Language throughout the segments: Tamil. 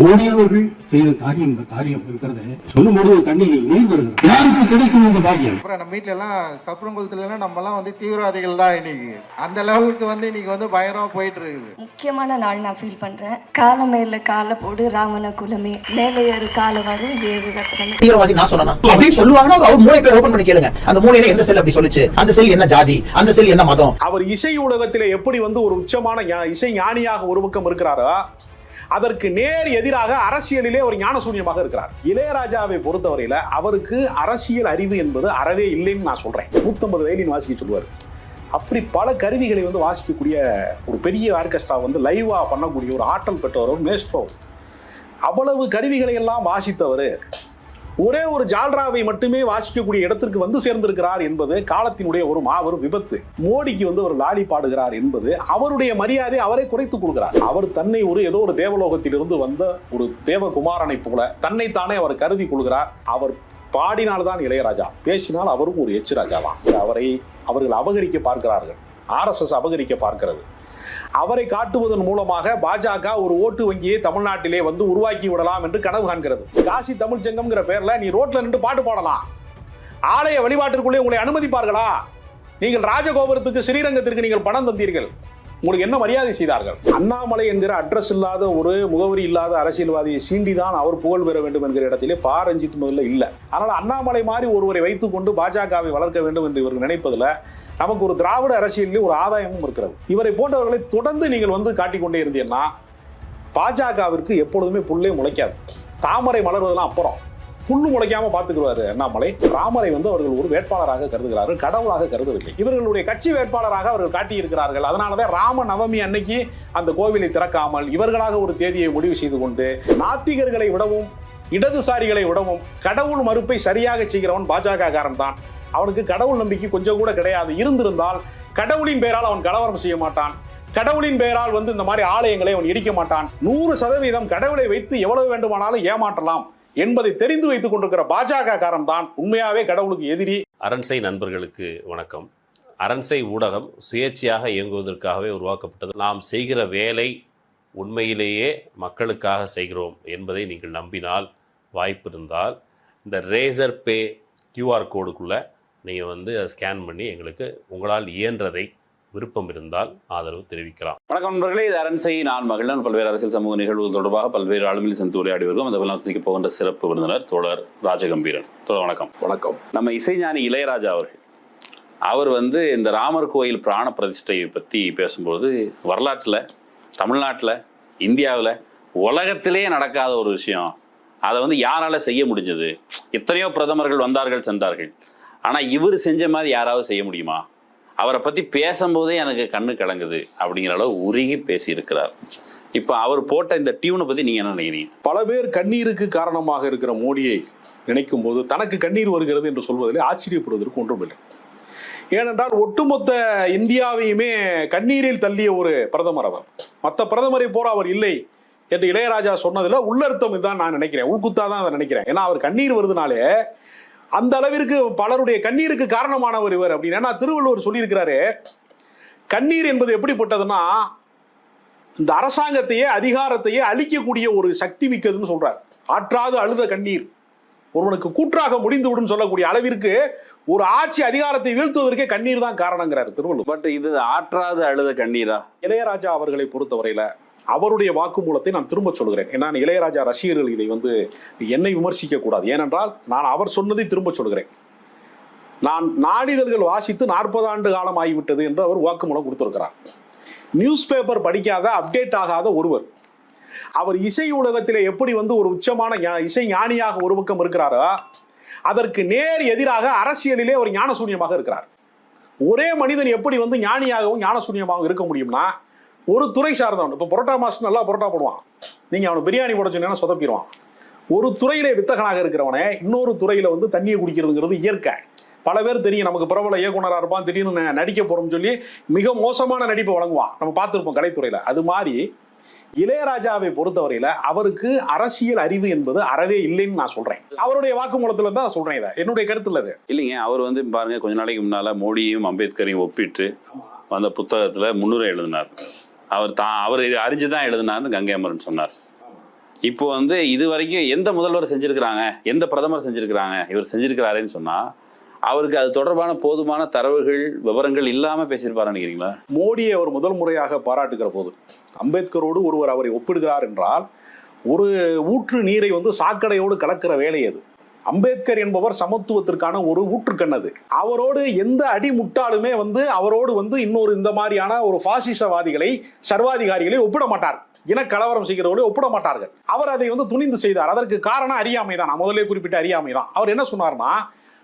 மோடி அவர்கள் செய்த காரியம் இருக்கிறது சொல்லும்போது கண்ணில் நீர் வருகிறது. யாருக்கு கிடைக்கும் இந்த பாக்கியம்? அப்புறம் நம்ம வீட்டுல எல்லாம் கப்பரங்குளத்துல நம்ம எல்லாம் தீவிரவாதிகள் தான் இன்னைக்கு. அந்த லெவலுக்கு இன்னைக்கு பயங்கரமா போயிட்டு இருக்குது. முக்கியமான நாள் நான் ஃபீல் பண்றேன். கால மேல கால போடு ராமன குலமே மேலே ஏறு கால வரும் ஏறு ரத்தமே. தீவிரவாதி நான் சொன்னா அப்படின்னு சொல்லுவாங்கன்னா அவர் மூளை பேர் ஓபன் பண்ணி கேளுங்க. அந்த மூளையில எந்த செல் அப்படி சொல்லுச்சு, அந்த செல் என்ன ஜாதி, அந்த செல் என்ன மதம். அவர் இசை உலகத்திலே எப்படி ஒரு உச்சமான இசை ஞானியாக ஒரு பக்கம் இருக்கிறாரோ, அதற்கு நேர் எதிராக அரசியலிலே ஒரு ஞானசூன்யமாக இருக்கிறார். இளையராஜாவை பொறுத்தவரையில அவருக்கு அரசியல் அறிவு என்பது அறவே இல்லைன்னு நான் சொல்றேன். 150 வயலின் வாசிக்க சொல்லுவார். அப்படி பல கருவிகளை வாசிக்கக்கூடிய ஒரு பெரிய ஆர்கெஸ்ட்ரா லைவா பண்ணக்கூடிய ஒரு ஆற்றல் பெற்றவர் மேஸ்ட்ரோ. அவ்வளவு கருவிகளை எல்லாம் வாசித்தவர் ஒரே ஒரு ஜால்ராவை மட்டுமே வாசிக்கக்கூடிய இடத்திற்கு சேர்ந்திருக்கிறார் என்பது காலத்தினுடைய ஒரு மாபெரும் விபத்து. மோடிக்கு ஒரு லாலி பாடுகிறார் என்பது அவருடைய மரியாதை அவரை குறைத்துக் கொள்கிறார். அவர் தன்னை ஏதோ ஒரு தேவலோகத்திலிருந்து வந்த ஒரு தேவகுமாரனை போல தன்னைத்தானே அவர் கருதி கொள்கிறார். அவர் பாடினால்தான் இளையராஜா, பேசினால் அவரும் ஒரு எச் ராஜாவான். அவர்கள் அபகரிக்க பார்க்கிறார்கள். RSS அபகரிக்க பார்க்கிறது. அவரை காட்டுவதன் மூலமாக பாஜக ஒரு ஓட்டு வங்கியை தமிழ்நாட்டிலே உருவாக்கி விடலாம் என்று கனவு காண்கிறது. காசி தமிழ் சங்கம்ங்கிற பேர்ல நீ ரோட்ல நின்று பாட்டு பாடலாம். ஆலய வழிபாட்டிற்குள்ளே உங்களை அனுமதிப்பார்களா? நீங்கள் ராஜகோபுரத்துக்கு ஸ்ரீரங்கத்திற்கு நீங்கள் பணம் தந்தீர்கள், உங்களுக்கு என்ன மரியாதை செய்தார்கள்? அண்ணாமலை என்கிற அட்ரஸ் இல்லாத ஒரு முகவரி இல்லாத அரசியல்வாதியை சீண்டிதான் அவர் புகழ் பெற வேண்டும் என்கிற இடத்திலே பா ரஞ்சித் முதல்ல இல்லை. அதனால அண்ணாமலை மாதிரி ஒருவரை வைத்துக் கொண்டு பாஜகவை வளர்க்க வேண்டும் என்று இவர்கள் நினைப்பதில் நமக்கு ஒரு திராவிட அரசியலில் ஒரு ஆதாயமும் இருக்கிறது. இவரை போன்றவர்களை தொடர்ந்து நீங்கள் காட்டிக்கொண்டே இருந்தீங்கன்னா பாஜகவிற்கு எப்பொழுதுமே புல்லே முளைக்காது. தாமரை மலர்வதெல்லாம் அப்புறம் புல்லு முளைக்காம பார்த்துக்கிறாரு அண்ணாமலை. ராமரை அவர்கள் ஒரு வேட்பாளராக கருதுகிறார்கள், கடவுளாக கருதவில்லை. இவர்களுடைய கட்சி வேட்பாளராக அவர்கள் காட்டியிருக்கிறார்கள். அதனாலதான் ராம நவமி அன்னைக்கு அந்த கோவிலை திறக்காமல் இவர்களாக ஒரு தேதியை முடிவு செய்து கொண்டு நாத்திகர்களை விடவும் இடதுசாரிகளை விடவும் கடவுள் மறுப்பை சரியாக செய்கிறவன் பாஜக காரன் தான். அவனுக்கு கடவுள் நம்பிக்கை கொஞ்சம் கூட கிடையாது. இருந்திருந்தால் கடவுளின் பெயரால் அவன் கலவரம் செய்ய மாட்டான். கடவுளின் பெயரால் இந்த மாதிரி ஆலயங்களை அவன் இடிக்க மாட்டான். 100% கடவுளை வைத்து எவ்வளவு வேண்டுமானாலும் ஏமாற்றலாம் என்பதை தெரிந்து வைத்துக் கொண்டிருக்கிற பாஜக காரன் தான் உண்மையாவே கடவுளுக்கு எதிரி. அரண்சை நண்பர்களுக்கு வணக்கம். அரண்சை ஊடகம் சுயேட்சையாக இயங்குவதற்காகவே உருவாக்கப்பட்டது. நாம் செய்கிற வேலை உண்மையிலேயே மக்களுக்காக செய்கிறோம் என்பதை நீங்கள் நம்பினால், வாய்ப்பு இருந்தால் இந்த ரேசர் பே QR கோடுக்குள்ளே நீங்கள் அதை ஸ்கேன் பண்ணி எங்களுக்கு உங்களால் இயன்றதை விருப்பம் இருந்தால் ஆதரவு தெரிவிக்கலாம். வணக்கம் நண்பர்களே, இது அரண்சை. நான் மகிழன். பல்வேறு அரசியல் சமூக நிகழ்வுகள் தொடர்பாக பல்வேறு ஆளுமையில் சென்று உரையாடி வருவோம். அந்த சந்திக்க போகின்ற சிறப்பு விருந்தினர் தோழர் ராஜகம்பீரன். தோழர் வணக்கம். வணக்கம். நம்ம இசைஞானி இளையராஜா அவர்கள் அவர் இந்த ராமர் கோயில் பிராண பிரதிஷ்டையை பற்றி பேசும்போது வரலாற்றில், தமிழ்நாட்டில், இந்தியாவில், உலகத்திலேயே நடக்காத ஒரு விஷயம், அதை யாரால செய்ய முடிஞ்சது? எத்தனையோ பிரதமர்கள் வந்தார்கள் சென்றார்கள், ஆனால் இவர் செஞ்ச மாதிரி யாராவது செய்ய முடியுமா? அவரை பற்றி பேசும்போதே எனக்கு கண்ணு கலங்குது அப்படிங்கிற அளவு உருகி பேசியிருக்கிறார். இப்போ அவர் போட்ட இந்த டியூனை பற்றி நீங்கள் என்ன நினைக்கிறீங்க? பல பேர் கண்ணீருக்கு காரணமாக இருக்கிற மோடியை நினைக்கும் போது தனக்கு கண்ணீர் வருகிறது என்று சொல்வதிலே ஆச்சரியப்படுவதற்கு ஒன்றுமில்லை. ஏனென்றால் ஒட்டுமொத்த இந்தியாவையுமே கண்ணீரில் தள்ளிய ஒரு பிரதமர் அவர். மற்ற பிரதமரை போற அவர் இல்லை என்று இளையராஜா சொன்னதுல உள்ளர்த்தம் இதுதான் நான் நினைக்கிறேன். உள்குத்தான் அதை நினைக்கிறேன். ஏன்னா அவர் கண்ணீர் வருதுனாலே அந்த அளவிற்கு பலருடைய கண்ணீருக்கு காரணமானவர் இவர் அப்படின்னு. திருவள்ளுவர் சொல்லியிருக்கிறாரு, கண்ணீர் என்பது எப்படிப்பட்டதுன்னா இந்த அரசாங்கத்தையே அதிகாரத்தையே அழிக்கக்கூடிய ஒரு சக்தி மிக்கதுன்னு சொல்றார். ஆற்றாது அழுத கண்ணீர் ஒருவனுக்கு கூற்றாக முடிந்து விடும் சொல்லக்கூடிய அளவிற்கு ஒரு ஆட்சி அதிகாரத்தை வீழ்த்துவதற்கே கண்ணீர் தான் காரணங்கிறார் திருவள்ளுவர். பட் இது ஆற்றாது அழுத கண்ணீரா? இளையராஜா அவர்களை பொறுத்தவரையில அவருடைய வாக்குமூலத்தை நான் திரும்ப சொல்கிறேன். ஏன்னா இளையராஜா ரசிகர்கள் இதை என்னை விமர்சிக்க கூடாது. ஏனென்றால் நான் அவர் சொன்னதை திரும்ப சொல்கிறேன். நான் நாளிதழ்கள் வாசித்து 40 ஆண்டு காலம் ஆகிவிட்டது என்று அவர் வாக்குமூலம் கொடுத்திருக்கிறார். நியூஸ் பேப்பர் படிக்காத, அப்டேட் ஆகாத ஒருவர். அவர் இசை உலகத்திலே எப்படி ஒரு உச்சமான இசை ஞானியாக ஒரு பக்கம் இருக்கிறாரோ, அதற்கு நேர் எதிராக அரசியலிலே ஒரு ஞானசூன்யமாக இருக்கிறார். ஒரே மனிதன் எப்படி ஞானியாகவும் ஞானசூன்யமாகவும் இருக்க முடியும்னா, ஒரு துறை சார்ந்தவன். இப்போ பரோட்டா மாஸ்டர் நல்லா பரோட்டா போடுவான், நீங்க அவனை பிரியாணி போட சொன்னீங்கன்னா சொதப்பிடுவான். ஒரு துறையிலே வித்தகனாக இருக்கிறவனே இன்னொரு துறையில தண்ணியை குடிக்கிறதுங்கிறது இயற்கை. பல பேர் தெரியும், நமக்கு பிரபல இயக்குனராக இருப்பான், திடீர்னு நடிக்க போறோம்னு சொல்லி மிக மோசமான நடிப்பை வழங்குவான். நம்ம பார்த்துருப்போம் கலைத்துறையில. அது மாதிரி இளையராஜாவை பொறுத்தவரையில அவருக்கு அரசியல் அறிவு என்பது அறவே இல்லைன்னு நான் சொல்றேன். அவருடைய வாக்குமூலத்துல தான் சொல்றேன். இதை என்னுடைய கருத்து இல்லது இல்லைங்க. அவர் பாருங்க, கொஞ்ச நாளைக்கு முன்னால மோடியும் அம்பேத்கரையும் ஒப்பிட்டு அந்த புத்தகத்துல முன்னுரை எழுதினார். அவர் அறிஞ்சுதான் எழுதினார்னு கங்கை அமரன் சொன்னார். இப்போ வந்து இது வரைக்கும் எந்த முதல்வர் செஞ்சிருக்கிறாங்க, எந்த பிரதமர் செஞ்சிருக்கிறாங்க, இவர் செஞ்சிருக்கிறாருன்னு சொன்னா அவருக்கு அது தொடர்பான போதுமான தரவுகள் விவரங்கள் இல்லாம பேசியிருப்பாரு நினைக்கிறீங்களா? மோடியை அவர் முதல் முறையாக பாராட்டுகிற போது அம்பேத்கரோடு ஒருவர் அவரை ஒப்பிடுகிறார் என்றால் ஒரு ஊற்று நீரை வந்து சாக்கடையோடு கலக்கிற வேலை அது. அம்பேத்கர் என்பவர் சமத்துவத்திற்கான ஒரு ஊற்றுக்கண்ணது. அவரோடு எந்த அடிமுட்டாலுமே வந்து அவரோடு வந்து இன்னொரு இந்த மாதிரியான ஒரு பாசிசவாதிகளை சர்வாதிகாரிகளை ஒப்பிட மாட்டார். இன கலவரம் செய்கிறவர்களை ஒப்பிட மாட்டார்கள். அவர் அதை வந்து துணிந்து செய்தார். அதற்கு காரணம் அறியாமை தான். நான் முதலே குறிப்பிட்ட அறியாமை தான். அவர் என்ன சொன்னார்னா,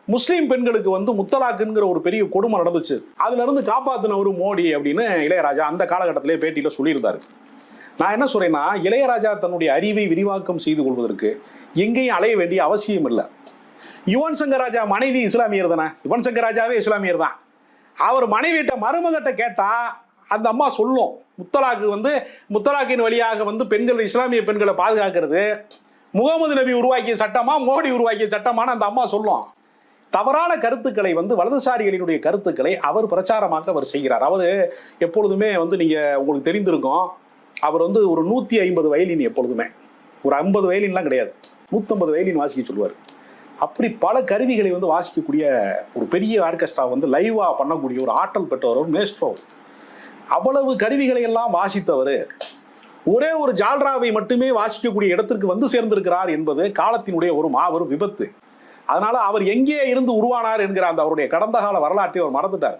முஸ்லீம் பெண்களுக்கு வந்து முத்தலாக்குங்கிற ஒரு பெரிய கொடுமை நடந்துச்சு, அதுல இருந்து காப்பாத்தினவர் மோடி அப்படின்னு இளையராஜா அந்த காலகட்டத்திலே பேட்டியில சொல்லியிருந்தாரு. நான் என்ன சொல்றேன்னா, இளையராஜா தன்னுடைய அறிவை விரிவாக்கம் செய்து கொள்வதற்கு எங்கேயும் அலைய வேண்டிய அவசியம் இல்லை. யுவன் சங்கர் ராஜா மனைவி இஸ்லாமியர் தானே, யுவன் சங்கர் ராஜாவே இஸ்லாமியர் தான். அவர் மனைவிட்ட மருமகிட்ட கேட்டா அந்த அம்மா சொல்லும், முத்தலாக்கின் வழியாக வந்து பெண்கள் இஸ்லாமிய பெண்களை பாதுகாக்கிறது முகமது நபி உருவாக்கிய சட்டமா மோடி உருவாக்கிய சட்டமான அந்த அம்மா சொல்லும். தவறான கருத்துக்களை வந்து வலதுசாரிகளினுடைய கருத்துக்களை அவர் பிரச்சாரமாக அவர் செய்கிறார். அவர் எப்பொழுதுமே வந்து நீங்க உங்களுக்கு தெரிந்திருக்கும், அவர் வந்து ஒரு 150 வயலின், எப்பொழுதுமே ஒரு 50 வயலின்லாம் கிடையாது, 150 வயலின் வாசிக்க சொல்லுவார். அப்படி பல கருவிகளை வந்து வாசிக்கக்கூடிய ஒரு பெரிய ஆர்கெஸ்ட்ரா வந்து லைவா பண்ணக்கூடிய ஒரு ஆற்றல் பெற்றவர் மேஸ்ட்ரோ. அவ்வளவு கருவிகளை எல்லாம் வாசித்தவர் ஒரே ஒரு ஜால்ராவை மட்டுமே வாசிக்கக்கூடிய இடத்திற்கு வந்து சேர்ந்திருக்கிறார் என்பது காலத்தினுடைய ஒரு மாபெரும் விபத்து. அதனால அவர் எங்கே இருந்து உருவானார் என்கிற அந்த அவருடைய கடந்த கால வரலாற்றை அவர் மறந்துட்டார்.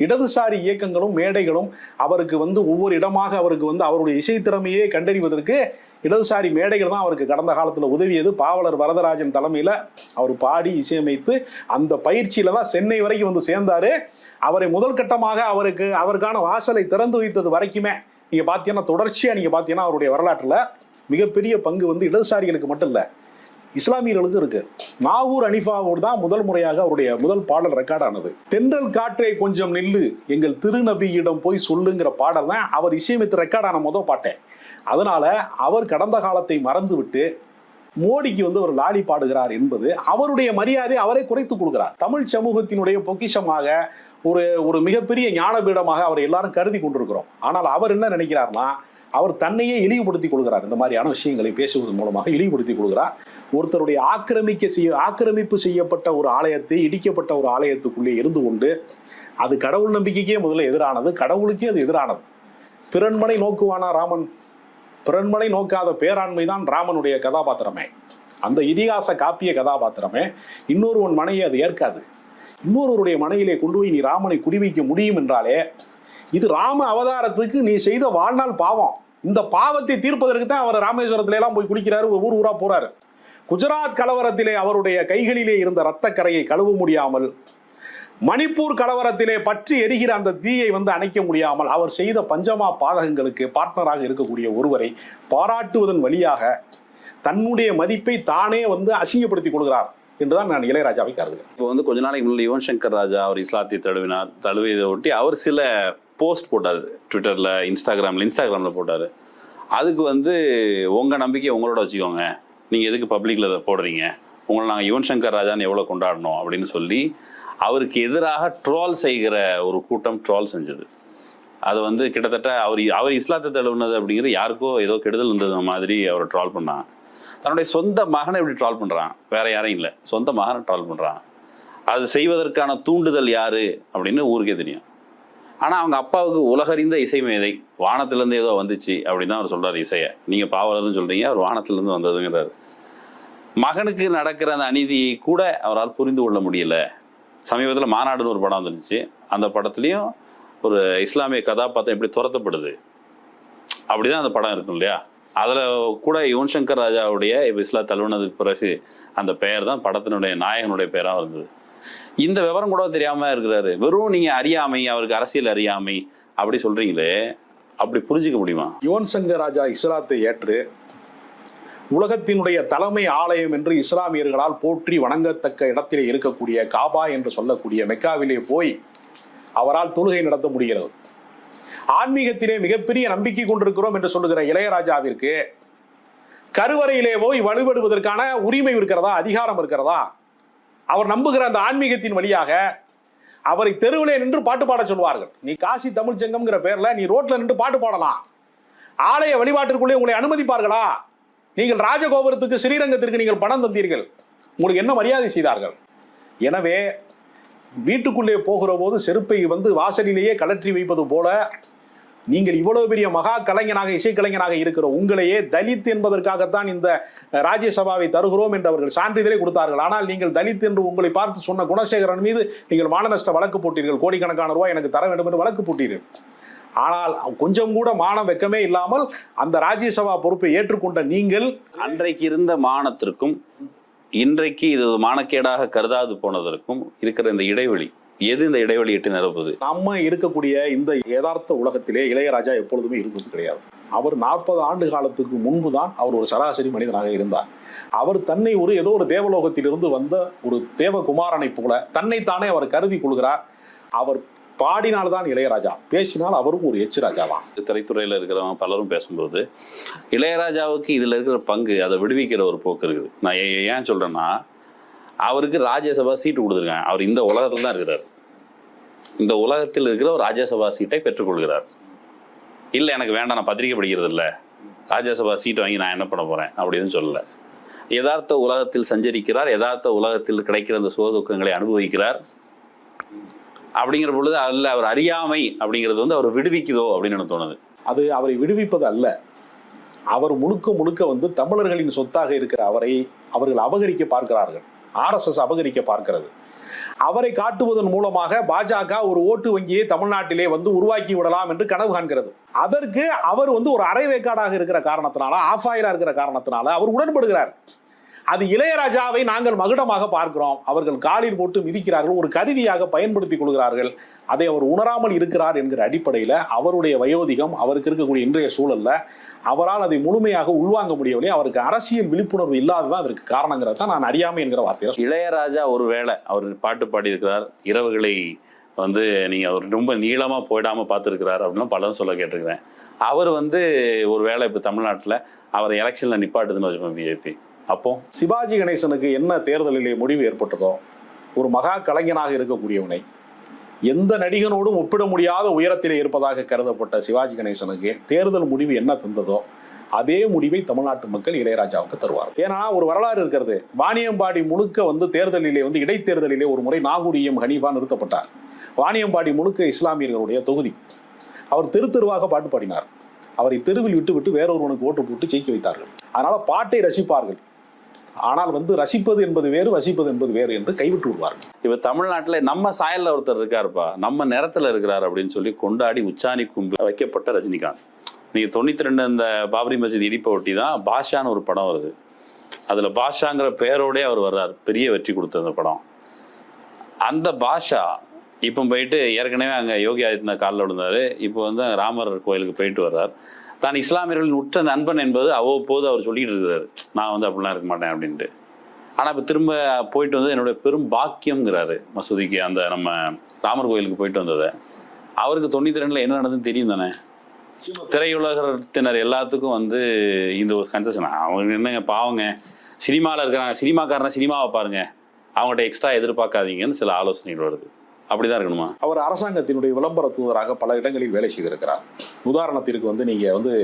இடதுசாரி இயக்கங்களும் மேடைகளும் அவருக்கு வந்து ஒவ்வொரு இடமாக அவருக்கு வந்து அவருடைய இசை திறமையை கண்டறிவதற்கு இடதுசாரி மேடைகள் தான் அவருக்கு கடந்த காலத்தில் உதவியது. பாவலர் வரதராஜன் தலைமையில் அவர் பாடி இசையமைத்து அந்த பயிற்சியில தான் சென்னை வரைக்கும் வந்து சேர்ந்தாரு. அவரை முதல் கட்டமாக அவருக்கான வாசலை திறந்து வைத்தது வரைக்குமே நீங்க பார்த்தீங்கன்னா, தொடர்ச்சியா நீங்க பார்த்தீங்கன்னா அவருடைய வரலாற்றுல மிகப்பெரிய பங்கு வந்து இடதுசாரிகளுக்கு மட்டும் இல்லை, இஸ்லாமியர்களுக்கும் இருக்கு. நாகூர் அனிஃபாவோடு தான் முதல் முறையாக அவருடைய முதல் பாடல் ரெக்கார்ட் ஆனது. தென்றல் காற்றே கொஞ்சம் நில்லு, எங்கள் திருநபியிடம் போய் சொல்லுங்கிற பாடல் தான் அவர் இசையமைத்து ரெக்கார்ட் ஆன முதல் பாட்டேன். அதனால அவர் கடந்த காலத்தை மறந்து விட்டு மோடிக்கு வந்து ஒரு லாலி பாடுகிறார் என்பது அவருடைய மரியாதை அவரை குறைத்துக் கொள்கிறார். தமிழ் சமூகத்தினுடைய பொக்கிஷமாக ஒரு மிகப்பெரிய ஞானபீடமாக அவரை எல்லாரும் கருதி கொண்டிருக்கிறோம். ஆனால் அவர் என்ன நினைக்கிறார்னா, அவர் தன்னையே இழிவுபடுத்திக் கொள்கிறார். இந்த மாதிரியான விஷயங்களை பேசுவதன் மூலமாக இழிவுபடுத்திக் கொள்கிறார். ஒருத்தருடைய ஆக்கிரமிப்பு செய்யப்பட்ட ஒரு ஆலயத்தை, இடிக்கப்பட்ட ஒரு ஆலயத்துக்குள்ளே இருந்து கொண்டு அது கடவுள் நம்பிக்கைக்கே முதல்ல எதிரானது, கடவுளுக்கே அது எதிரானது. பிறன்மனை நோக்குவானா ராமன்? பிறன்மனை நோக்காத பேராண்மை தான் ராமனுடைய கதாபாத்திரமே. அந்த இதிகாச காப்பிய கதாபாத்திரமே இன்னொருவன் மனையை அது ஏற்காது. இன்னொருவருடைய மனையிலே கொண்டு போய் நீ ராமனை குடிவைக்க முடியும் என்றாலே இது ராம அவதாரத்துக்கு நீ செய்த வாழ்நாள் பாவம். இந்த பாவத்தை தீர்ப்பதற்கு தான் அவர் ராமேஸ்வரத்தில எல்லாம் போய் குளிக்கிறாரு, ஊர் ஊரா போறாரு. குஜராத் கலவரத்திலே அவருடைய கைகளிலே இருந்த இரத்த கரையை கழுவ முடியாமல், மணிப்பூர் கலவரத்திலே பற்றி எரிகிற அந்த தீயை வந்து அணைக்க முடியாமல் அவர் செய்த பஞ்சமா பாதகங்களுக்கு பார்ட்னராக இருக்கக்கூடிய ஒருவரை பாராட்டுவதன் வழியாக தன்னுடைய மதிப்பை தானே வந்து அசிங்கப்படுத்திக் கொள்கிறார் என்றுதான் நான் இளையராஜாவை கருதுகிறேன். இப்போ வந்து கொஞ்ச நாளைக்கு முன்னாடி யுவன் சங்கர் ராஜா அவர் இஸ்லாத்தை தழுவியதை ஒட்டி அவர் சில போஸ்ட் போட்டார் ட்விட்டர்ல, இன்ஸ்டாகிராம்ல போட்டாரு. அதுக்கு வந்து உங்க நம்பிக்கை உங்களோட வச்சுக்கோங்க, நீங்க எதுக்கு பப்ளிக்ல அதை போடுறீங்க, உங்களை நாங்கள் யுவன் சங்கர் ராஜான்னு எவ்வளவு கொண்டாடணும் அப்படின்னு சொல்லி அவருக்கு எதிராக ட்ரோல் செய்கிற ஒரு கூட்டம் ட்ரோல் செஞ்சது. அது வந்து கிட்டத்தட்ட அவர் இஸ்லாத்தை தழுவுனது அப்படிங்கிறது யாருக்கோ ஏதோ கெடுதல் இருந்தது மாதிரி அவரை ட்ரோல் பண்ணான். தன்னுடைய சொந்த மகனை எப்படி ட்ரால் பண்றான், வேற யாரையும் இல்லை, சொந்த மகனை ட்ரால் பண்றான். அது செய்வதற்கான தூண்டுதல் யாரு அப்படின்னு ஊருக்கே தெரியும். ஆனா அவங்க அப்பாவுக்கு உலகறிந்த இசை மேதை, வானத்திலிருந்து ஏதோ வந்துச்சு அப்படின்னு தான் அவர் சொல்றாரு. இசையை நீங்க பாவலர்னு சொல்றீங்க, அவர் வானத்திலிருந்து வந்ததுங்கிறாரு. மகனுக்கு நடக்கிற அந்த அநீதியை கூட அவரால் புரிந்து கொள்ள முடியல. சமீபத்தில் மாநாடுன்னு ஒரு படம் வந்துருச்சு. அந்த படத்துலையும் ஒரு இஸ்லாமிய கதாபாத்திரம் எப்படி துரத்தப்படுது அப்படிதான் அந்த படம் இருக்கும் இல்லையா. அதில் கூட யுவன் சங்கர் ராஜாவுடைய இஸ்லாம் தழுவினதுக்கு பிறகு அந்த பெயர் தான் படத்தினுடைய நாயகனுடைய பெயராக இருந்தது. இந்த விவரம் கூட தெரியாம இருக்கிறாரு. வெறும் நீங்க அறியாமை, அவருக்கு அரசியல் அறியாமை அப்படி சொல்றீங்களே, அப்படி புரிஞ்சுக்க முடியுமா? யுவன் சங்கர் ராஜா இஸ்லாத்தை ஏற்று உலகத்தினுடைய தலைமை ஆலயம் என்று இஸ்லாமியர்களால் போற்றி வணங்கத்தக்க இடத்திலே இருக்கக்கூடிய காபா என்று சொல்லக்கூடிய மெக்காவிலே போய் அவரால் தொழுகை நடத்த முடிகிறது. ஆன்மீகத்திலே மிகப்பெரிய நம்பிக்கை கொண்டிருக்கிறோம் என்று சொல்லுகிற இளையராஜாவிற்கு கருவறையிலே போய் வழிபடுவதற்கான உரிமை இருக்கிறதா, அதிகாரம் இருக்கிறதா? அவர் நம்புகிற அந்த ஆன்மீகத்தின் வழியாக அவரை தெருவிலே நின்று பாட்டு பாட சொல்வார்கள். நீ காசி தமிழ் சங்கம்ங்கிற பேர்ல நீ ரோட்ல நின்று பாட்டு பாடலாம், ஆலய வழிபாட்டிற்குள்ளே உங்களை அனுமதிப்பார்களா? நீங்கள் ராஜகோபுரத்துக்கு ஸ்ரீரங்கத்திற்கு நீங்கள் பணம் தந்தீர்கள், உங்களுக்கு என்ன மரியாதை செய்தார்கள்? எனவே வீட்டுக்குள்ளே போகிற போது செருப்பை வாசலிலேயே கலற்றி வைப்பது போல நீங்கள் இவ்வளவு பெரிய மகா கலைஞனாக, இசைக்கலைஞனாக இருக்கிற உங்களையே தலித் என்பதற்காகத்தான் இந்த ராஜ்யசபாவை தருகிறோம் என்று அவர்கள் சான்றிதழை கொடுத்தார்கள். ஆனால் நீங்கள் தலித் என்று உங்களை பார்த்து சொன்ன குணசேகரன் மீது நீங்கள் மான நஷ்ட வழக்கு போட்டீர்கள். கோடிக்கணக்கான ரூபாய் எனக்கு தர வேண்டும் என்று வழக்கு போட்டீர்கள். ஆனால் கொஞ்சம் கூட மானம் வெக்கமே இல்லாமல் அந்த ராஜ்யசபா பொறுப்பை ஏற்றுக்கொண்ட நீங்கள், அன்றைக்கு இருந்த மானத்திற்கும் இன்றைக்கு இது மானக்கேடாக கருதாது போனதற்கும் இருக்கிற இந்த இடைவெளி, எது இந்த இடைவெளி எட்டு நிரப்புது? நம்ம இருக்கக்கூடிய இந்த யதார்த்த உலகத்திலே இளையராஜா எப்பொழுதுமே இருந்தது கிடையாது. அவர் 40 ஆண்டு காலத்துக்கு முன்புதான் அவர் ஒரு சராசரி மனிதனாக இருந்தார். அவர் தன்னை ஏதோ ஒரு தேவலோகத்திலிருந்து வந்த ஒரு தேவகுமாரனை போல தன்னைத்தானே அவர் கருதி கொள்கிறார். அவர் பாடினால்தான் இளையராஜா, பேசினால் அவரும் ஒரு எச் ராஜா தான். திரைத்துறையில் இருக்கிறவங்க பலரும் பேசும்போது இளையராஜாவுக்கு இதுல இருக்கிற பங்கு, அதை விடுவிக்கிற ஒரு போக்கு இருக்குது. நான் ஏன் சொல்றேன்னா, அவருக்கு ராஜ்யசபா சீட்டு கொடுத்துருக்காங்க. அவர் இந்த உலகத்தில் தான் இருக்கிறார். இந்த உலகத்தில் இருக்கிற ஒரு ராஜ்யசபா சீட்டை பெற்றுக்கொள்கிறார். இல்லை எனக்கு வேண்டாம், நான் பத்திரிகை படிக்கிறது இல்லை, ராஜ்யசபா சீட் வாங்கி நான் என்ன பண்ண போறேன் அப்படின்னு சொல்லல. யதார்த்த உலகத்தில் சஞ்சரிக்கிறார், யதார்த்த உலகத்தில் கிடைக்கிற அந்த சுகதுக்கங்களை அனுபவிக்கிறார். அப்படிங்கிற பொழுது அதில் அவர் அறியாமை அப்படிங்கிறது அவர் விடுவிக்குதோ அப்படின்னு எனக்கு தோணுது. அது அவரை விடுவிப்பது அல்ல. அவர் முழுக்க முழுக்க தமிழர்களின் சொத்தாக இருக்கிற அவரை அவர்கள் அபகரிக்க பார்க்கிறார்கள். RSS அபகரிக்க பார்க்கிறது. அவரை காட்டுவதன் மூலமாக பாஜக ஒரு ஓட்டு வங்கியை தமிழ்நாட்டிலே உருவாக்கி விடலாம் என்று கனவு காண்கிறது. அதற்கு அவர் ஒரு அரைவேக்காடாக இருக்கிற காரணத்தினால, ஆஃப் ஆயிரா இருக்கிற காரணத்தினால அவர் உடன்படுகிறார். அது இளையராஜாவை நாங்கள் மகுடமாக பார்க்கிறோம். அவர்கள் காலில் போட்டு மிதிக்கிறார்கள், ஒரு கருவியாக பயன்படுத்திக் கொள்கிறார்கள். அதை அவர் உணராமல் இருக்கிறார் என்கிற அடிப்படையில் அவருடைய வயோதிகம், அவருக்கு இருக்கக்கூடிய இன்றைய சூழல்ல அவரால் அதை முழுமையாக உள்வாங்க முடியவில்லை. அவருக்கு அரசியல் விழிப்புணர்வு இல்லாததான் அதற்கு காரணங்கிறத தான் நான் அறியாமை என்கிற வார்த்தையில். இளையராஜா ஒருவேளை அவர் பாட்டு பாடியிருக்கிறார், இரவுகளை நீங்க அவர் ரொம்ப நீளமா போயிடாம பார்த்துருக்கிறார் அப்படின்னு பலரும் சொல்ல கேட்டிருக்கிறேன். அவர் ஒரு வேளை இப்போ தமிழ்நாட்டில் அவர் எலெக்ஷன்ல நிப்பாட்டுதுன்னு வச்சுக்கோங்க பிஜேபி. அப்போ சிவாஜி கணேசனுக்கு என்ன தேர்தலிலே முடிவு ஏற்பட்டதோ, ஒரு மகா கலைஞனாக இருக்கக்கூடியவனை எந்த நடிகனோடும் ஒப்பிட முடியாத உயரத்திலே இருப்பதாக கருதப்பட்ட சிவாஜி கணேசனுக்கு தேர்தல் முடிவு என்ன தந்ததோ அதே முடிவை தமிழ்நாட்டு மக்கள் இளையராஜாவுக்கு தருவார். ஏன்னா ஒரு வரலாறு இருக்கிறது. வாணியம்பாடி முழுக்க தேர்தலிலே இடைத்தேர்தலிலே ஒரு முறை நாகூர் ஹனீஃபா நிறுத்தப்பட்டார். வாணியம்பாடி முழுக்க இஸ்லாமியர்களுடைய தொகுதி. அவர் தெருவாக பாட்டு பாடினார். அவரை தெருவில் விட்டு வேறொருவனுக்கு ஓட்டு போட்டு ஜெயிக்க வைத்தார்கள். அதனால பாட்டை ரசிப்பார்கள். ஆனால் ரசிப்பது என்பது வேறு, வசிப்பது என்பது வேறு என்று கைவிட்டு விடுவார்கள். இப்ப தமிழ்நாட்டுல நம்ம சாயல்ல ஒருத்தர் இருக்காருப்பா, நம்ம நிறத்துல இருக்கிறார் அப்படின்னு சொல்லி கொண்டாடி உச்சாணி கும்பு வைக்கப்பட்ட ரஜினிகாந்த். நீங்க 92 இந்த பாபரி மஸ்ஜித் இடிப்பை ஒட்டி தான் பாஷான்னு ஒரு படம் வருது. அதுல பாஷாங்கிற பெயரோடய அவர் வர்றார். பெரிய வெற்றி கொடுத்த அந்த படம். அந்த பாஷா இப்போ போயிட்டு ஏற்கனவே அங்க யோகி ஆதித்யநாத் காலில் விழுந்தாரு. இப்போ ராமர் கோயிலுக்கு போயிட்டு வர்றார். தான் இஸ்லாமியர்களின் உற்ற நண்பன் என்பது அவ்வப்போது அவர் சொல்லிட்டு இருக்கிறாரு. நான் அப்படிலாம் இருக்க மாட்டேன் அப்படின்ட்டு. ஆனா இப்ப திரும்ப போயிட்டு என்னுடைய பெரும் பாக்கியம்ங்கிறாரு மசூதிக்கு, அந்த நம்ம ராமர் கோயிலுக்கு போயிட்டு வந்ததை. அவருக்கு 92ல என்ன நடந்ததுன்னு தெரியும் தானே. திரையுலகத்தினர் எல்லாத்துக்கும் இந்த ஒரு கன்செஷன். அவங்க என்னங்க பாவங்க, சினிமாவில் இருக்கிறாங்க, சினிமாக்காரனை சினிமாவை பாருங்க, அவங்கள்ட்ட எக்ஸ்ட்ரா எதிர்பார்க்காதீங்கன்னு சில ஆலோசனைகள் வருது. அப்படிதான் இருக்கணுமா? அவர் அரசாங்கத்தினுடைய விளம்பர தூதராக பல இடங்களில் வேலை செய்திருக்கிறார். உதாரணத்திற்கு நீங்க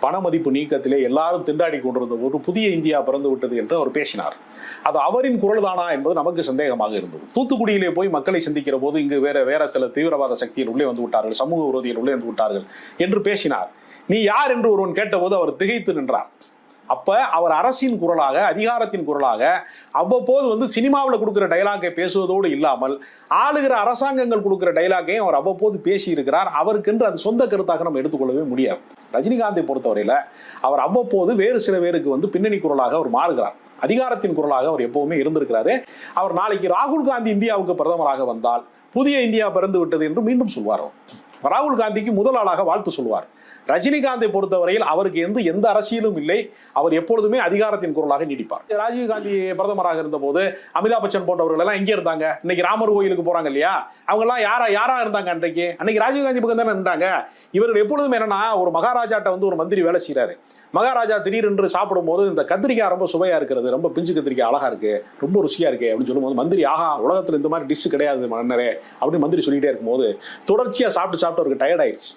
பண மதிப்பு நீக்கத்திலே எல்லாரும் திண்டாடி கொண்டிருந்த ஒரு புதிய இந்தியா பிறந்து விட்டது என்று அவர் பேசினார். அது அவரின் குரல் தானா என்பது நமக்கு சந்தேகமாக இருந்தது. தூத்துக்குடியிலே போய் மக்களை சந்திக்கிற போது இங்கு வேற சில தீவிரவாத சக்திகள் உள்ளே வந்து விட்டார்கள், சமூக விரோதிகள் உள்ளே வந்து விட்டார்கள் என்று பேசினார். நீ யார் என்று ஒருவன் கேட்டபோது அவர் திகைத்து நின்றார். அப்ப அவர் அரசின் குரலாக, அதிகாரத்தின் குரலாக அவ்வப்போது சினிமாவில் கொடுக்கிற டைலாக்கை பேசுவதோடு இல்லாமல் ஆளுகிற அரசாங்கங்கள் கொடுக்கிற டைலாக்கையும் அவர் அவ்வப்போது பேசி இருக்கிறார். அவருக்கென்று அது சொந்த கருத்தாக நம்ம எடுத்துக்கொள்ளவே முடியாது. ரஜினிகாந்தை பொறுத்தவரையில அவர் அவ்வப்போது வேறு சில பேருக்கு பின்னணி குரலாக அவர் மாறுகிறார். அதிகாரத்தின் குரலாக அவர் எப்பவுமே இருந்திருக்கிறாரு. அவர் நாளைக்கு ராகுல் காந்தி இந்தியாவுக்கு பிரதமராக வந்தால் புதிய இந்தியா பிறந்து விட்டது என்று மீண்டும் சொல்வார். ராகுல் காந்திக்கு முதல் ஆளாக வாழ்த்து சொல்வார். ரஜினிகாந்தை பொறுத்தவரையில் அவருக்கு எந்த அரசியலும் இல்லை. அவர் எப்பொழுதுமே அதிகாரத்தின் குரலாக நீடிப்பார். ராஜீவ் காந்தி பிரதமராக இருந்த போது அமிதாப் பச்சன் போன்றவர்கள் எல்லாம் எங்கே இருந்தாங்க? இன்னைக்கு ராமர் கோயிலுக்கு போறாங்க இல்லையா, அவங்க எல்லாம் யாரா இருந்தாங்க? அன்னைக்கு ராஜீவ் காந்தி பக்கம் தானே இருந்தாங்க. இவர்கள் எப்பொழுதுமே என்னன்னா, ஒரு மகாராஜாட்ட ஒரு மந்திரி வேலை செய்யறாரு. மகாராஜா திடீரென்று சாப்பிடும் போது இந்த கத்திரிக்காய் ரொம்ப சுவையா இருக்கிறது, ரொம்ப பிஞ்சு கத்திரிக்காய் அழகா இருக்கு, ரொம்ப ருசியா இருக்கு அப்படின்னு சொல்லும்போது மந்திரி, ஆஹா உலகத்துல இந்த மாதிரி டிஷ் கிடையாது மன்னரே அப்படின்னு மந்திரி சொல்லிட்டே இருக்கும்போது தொடர்ச்சியா சாப்பிட்டு அவருக்கு டயர்ட் ஆயிடுச்சு.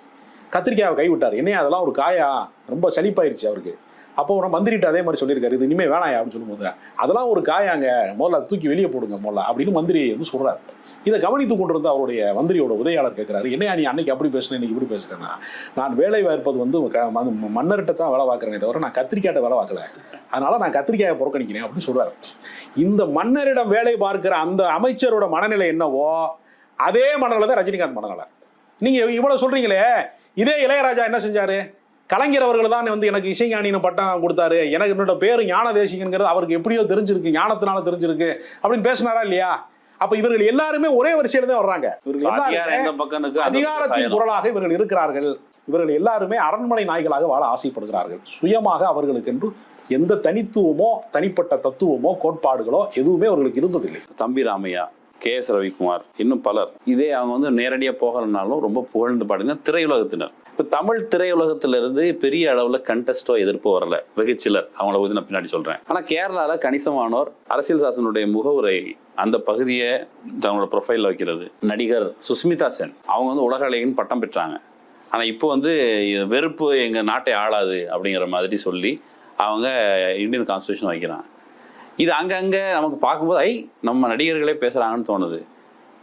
கத்திரிக்காயை கைவிட்டார். என்னையா அதெல்லாம் ஒரு காயா, ரொம்ப சலிப்பாயிருச்சு அவருக்கு. அப்போ ஒரு மந்திரிட்டு அதே மாதிரி சொல்லியிருக்காரு, இது இனிமே வேணாயா அப்படின்னு சொல்லும்போது, அதெல்லாம் ஒரு காயாங்க, முதல்ல தூக்கி வெளியே போடுங்க முதல்ல அப்படின்னு மந்திரி வந்து சொல்றாரு. இதை கவனித்து கொண்டிருந்த அவருடைய மந்திரியோட உதவியாளர் கேட்கிறாரு, என்னையா நீ அன்னைக்கு அப்படி பேசுனேன், இன்னைக்கு இப்படி பேசுறேன்னா, நான் வேலை வாய்ப்பது வந்து மன்னர்கிட்ட தான் வேலை பார்க்கறேனே தவிர நான் கத்திரிக்காய்ட்ட வேலை பார்க்கல, அதனால நான் கத்திரிக்காயை புறக்கணிக்கிறேன் அப்படின்னு சொல்றாரு. இந்த மன்னரிடம் வேலை பார்க்கிற அந்த அமைச்சரோட மனநிலை என்னவோ அதே மனநிலை தான் ரஜினிகாந்த் மனநிலை. நீங்க இவ்வளவு சொல்றீங்களே, இதே இளையராஜா என்ன செஞ்சாரு? கலைஞர் அவர்கள் தான் வந்து எனக்கு இசைஞானின்னு பட்டம் கொடுத்தாரு, எனக்கு என்னோட பேரு ஞான தேசிகங்கிறது அவருக்கு எப்படியோ தெரிஞ்சிருக்கு, ஞானத்தினால தெரிஞ்சிருக்கு அப்படின்னு பேசினாரா இல்லையா? அப்ப இவர்கள் எல்லாருமே ஒரே வரிசையில தான் வர்றாங்க. அதிகாரத்தின் குரலாக இவர்கள் இருக்கிறார்கள். இவர்கள் எல்லாருமே அரண்மனை நாய்களாக வாழ ஆசைப்படுகிறார்கள். சுயமாக அவர்களுக்கு என்று எந்த தனித்துவமோ தனிப்பட்ட தத்துவமோ கோட்பாடுகளோ எதுவுமே அவர்களுக்கு இருந்ததில்லை. தம்பி ராமையா, KS ரவிக்குமார், இன்னும் பலர் இதே அவங்க வந்து நேரடியா போகலனாலும் ரொம்ப புகழ்ந்து பாடுங்க திரையுலகத்தினர். இப்ப தமிழ் திரையுலகத்திலிருந்து பெரிய அளவுல கண்டெஸ்டோ எதிர்ப்பு வரல, வெகுச்சிலர், அவங்கள பத்தி நான் பின்னாடி சொல்றேன். ஆனா கேரளால கணிசமானோர் அரசியல் சாசனுடைய முகவுரை அந்த பகுதியை தங்களோட ப்ரொஃபைல்ல வைக்கிறது. நடிகர் சுஸ்மிதா சென் அவங்க வந்து உலக அழகின்னு பட்டம் பெற்றாங்க. ஆனா இப்போ வந்து வெறுப்பு எங்க நாட்டை ஆளாது அப்படிங்கிற மாதிரி சொல்லி அவங்க இந்தியன் கான்ஸ்டியூஷன் வைக்கிறாங்க. இது அங்கங்கே நமக்கு பார்க்கும்போது நம்ம நடிகர்களே பேசுகிறாங்கன்னு தோணுது.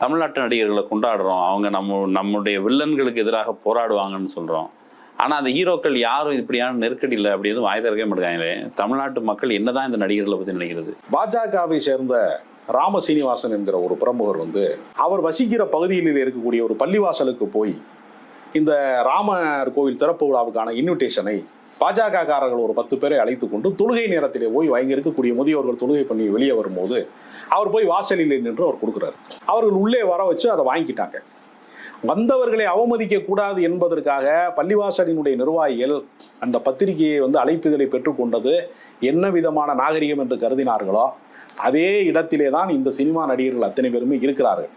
தமிழ்நாட்டு நடிகர்களை கொண்டாடுறோம், அவங்க நம்முடைய வில்லன்களுக்கு எதிராக போராடுவாங்கன்னு சொல்கிறோம். ஆனால் அந்த ஹீரோக்கள் யாரும் இப்படியான நெருக்கடி இல்லை அப்படி எதுவும் வாய் திறக்கவே மாட்டாங்களே. தமிழ்நாட்டு மக்கள் என்னதான் இந்த நடிகர்களை பற்றி நினைக்கிறது? பாஜகவை சேர்ந்த ராம சீனிவாசன் என்கிற ஒரு பிரமுகர் வந்து அவர் வசிக்கிற பகுதியில் இருக்கக்கூடிய ஒரு பள்ளிவாசலுக்கு போய் இந்த ராமர் கோவில் திறப்பு விழாவுக்கான இன்விடேஷனை பாஜக காரர்கள் ஒரு 10 பேரை அழைத்து கொண்டு தொழுகை நேரத்திலே போய் இங்க இருக்கக்கூடிய முதியோர்கள் தொழுகை பண்ணி வெளியே வரும்போது அவர் போய் வாசலில் நின்று அவர் கொடுக்குறாரு. அவர்கள் உள்ளே வர வச்சு அதை வாங்கிக்கிட்டாங்க. வந்தவர்களை அவமதிக்க கூடாது என்பதற்காக பள்ளிவாசலினுடைய நிர்வாகிகள் அந்த பத்திரிகையை வந்து அழைப்புதலை பெற்றுக்கொண்டது என்ன விதமான நாகரிகம் என்று கருதினார்களோ அதே இடத்திலே தான் இந்த சினிமா நடிகர்கள் அத்தனை பேருமே இருக்கிறார்கள்.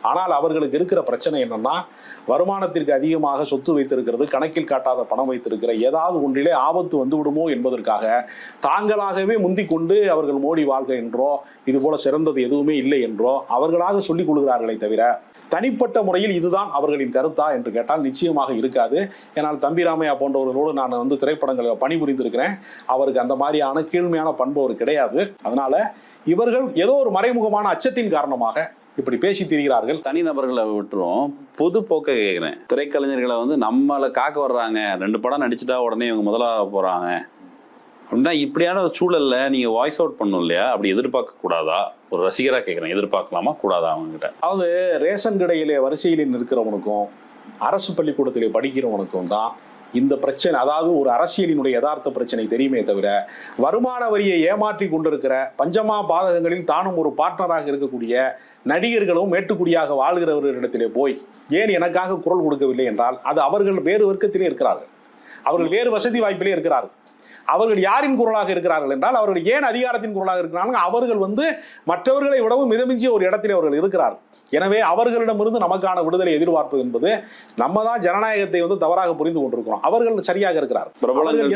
ஆனால் அவர்களுக்கு இருக்கிற பிரச்சனை என்னன்னா, வருமானத்திற்கு அதிகமாக சொத்து வைத்திருக்கிறது, கணக்கில் காட்டாத பணம் வைத்திருக்கிற ஏதாவது ஒன்றிலே ஆபத்து வந்து விடுமோ என்பதற்காக தாங்களாகவே முந்திக் கொண்டு அவர்கள் மோடி வாழ்க என்றோ இது போல சிறந்தது எதுவுமே இல்லை என்றோ அவர்களாக சொல்லிக் கொள்கிறார்களே தவிர தனிப்பட்ட முறையில் இதுதான் அவர்களின் கருத்தா என்று கேட்டால் நிச்சயமாக இருக்காது. ஏன்னால் தம்பி ராமையா போன்றவர்களோடு நான் வந்து திரைப்படங்களில் பணிபுரிந்திருக்கிறேன். அவருக்கு அந்த மாதிரியான கீழ்மையான பண்பு அவர் கிடையாது. அதனால இவர்கள் ஏதோ ஒரு மறைமுகமான அச்சத்தின் காரணமாக இப்படி பேசி திரிகிறார்கள். தனிநபர்களை விட்டுரும், பொது போக்க கேட்கிறேன். திரைக்கலைஞர்களை வந்து நம்மளை காக்க வர்றாங்க, 2 படம் நடிச்சுட்டா உடனே இவங்க முதலாக போறாங்க அப்படின்னா இப்படியான ஒரு சூழல்ல நீங்க வாய்ஸ் அவுட் பண்ணும் இல்லையா? அப்படி எதிர்பார்க்க கூடாதா? ஒரு ரசிகரா கேட்கிறேன், எதிர்பார்க்கலாமா கூடாதா அவங்க கிட்ட? அதாவது ரேஷன் கடையிலே வரிசையில் நிற்கிறவனுக்கும் அரசு பள்ளிக்கூடத்திலே படிக்கிறவனுக்கும் தான் இந்த பிரச்சனை, அதாவது ஒரு அரசியலினுடைய யதார்த்த பிரச்சனை தெரியுமே தவிர வருமான வரியை ஏமாற்றி கொண்டிருக்கிற பஞ்சமா பாதகங்களில் தானும் ஒரு பார்ட்னராக இருக்கக்கூடிய நடிகர்களும் மேட்டுக்குடியாக வாழ்கிறவர்களிடத்திலே போய் ஏன் எனக்காக குரல் கொடுக்கவில்லை என்றால் அது அவர்கள் வேறு வர்க்கத்திலே இருக்கிறார்கள், அவர்கள் வேறு வசதி வாய்ப்பிலே இருக்கிறார்கள். அவர்கள் யாரின் குரலாக இருக்கிறார்கள் என்றால் அவர்கள் ஏன் அதிகாரத்தின் குரலாக இருக்கிறார்கள்? அவர்கள் வந்து மற்றவர்களை விடவும் மிதமிஞ்சிய ஒரு இடத்திலே அவர்கள் இருக்கிறார்கள். எனவே அவர்களிடமிருந்து நமக்கான விடுதலை எதிர்பார்ப்பு என்பது நம்ம தான் ஜனநாயகத்தை வந்து தவறாக புரிந்து கொண்டிருக்கிறோம். அவர்கள் சரியாக இருக்கிறார்கள்,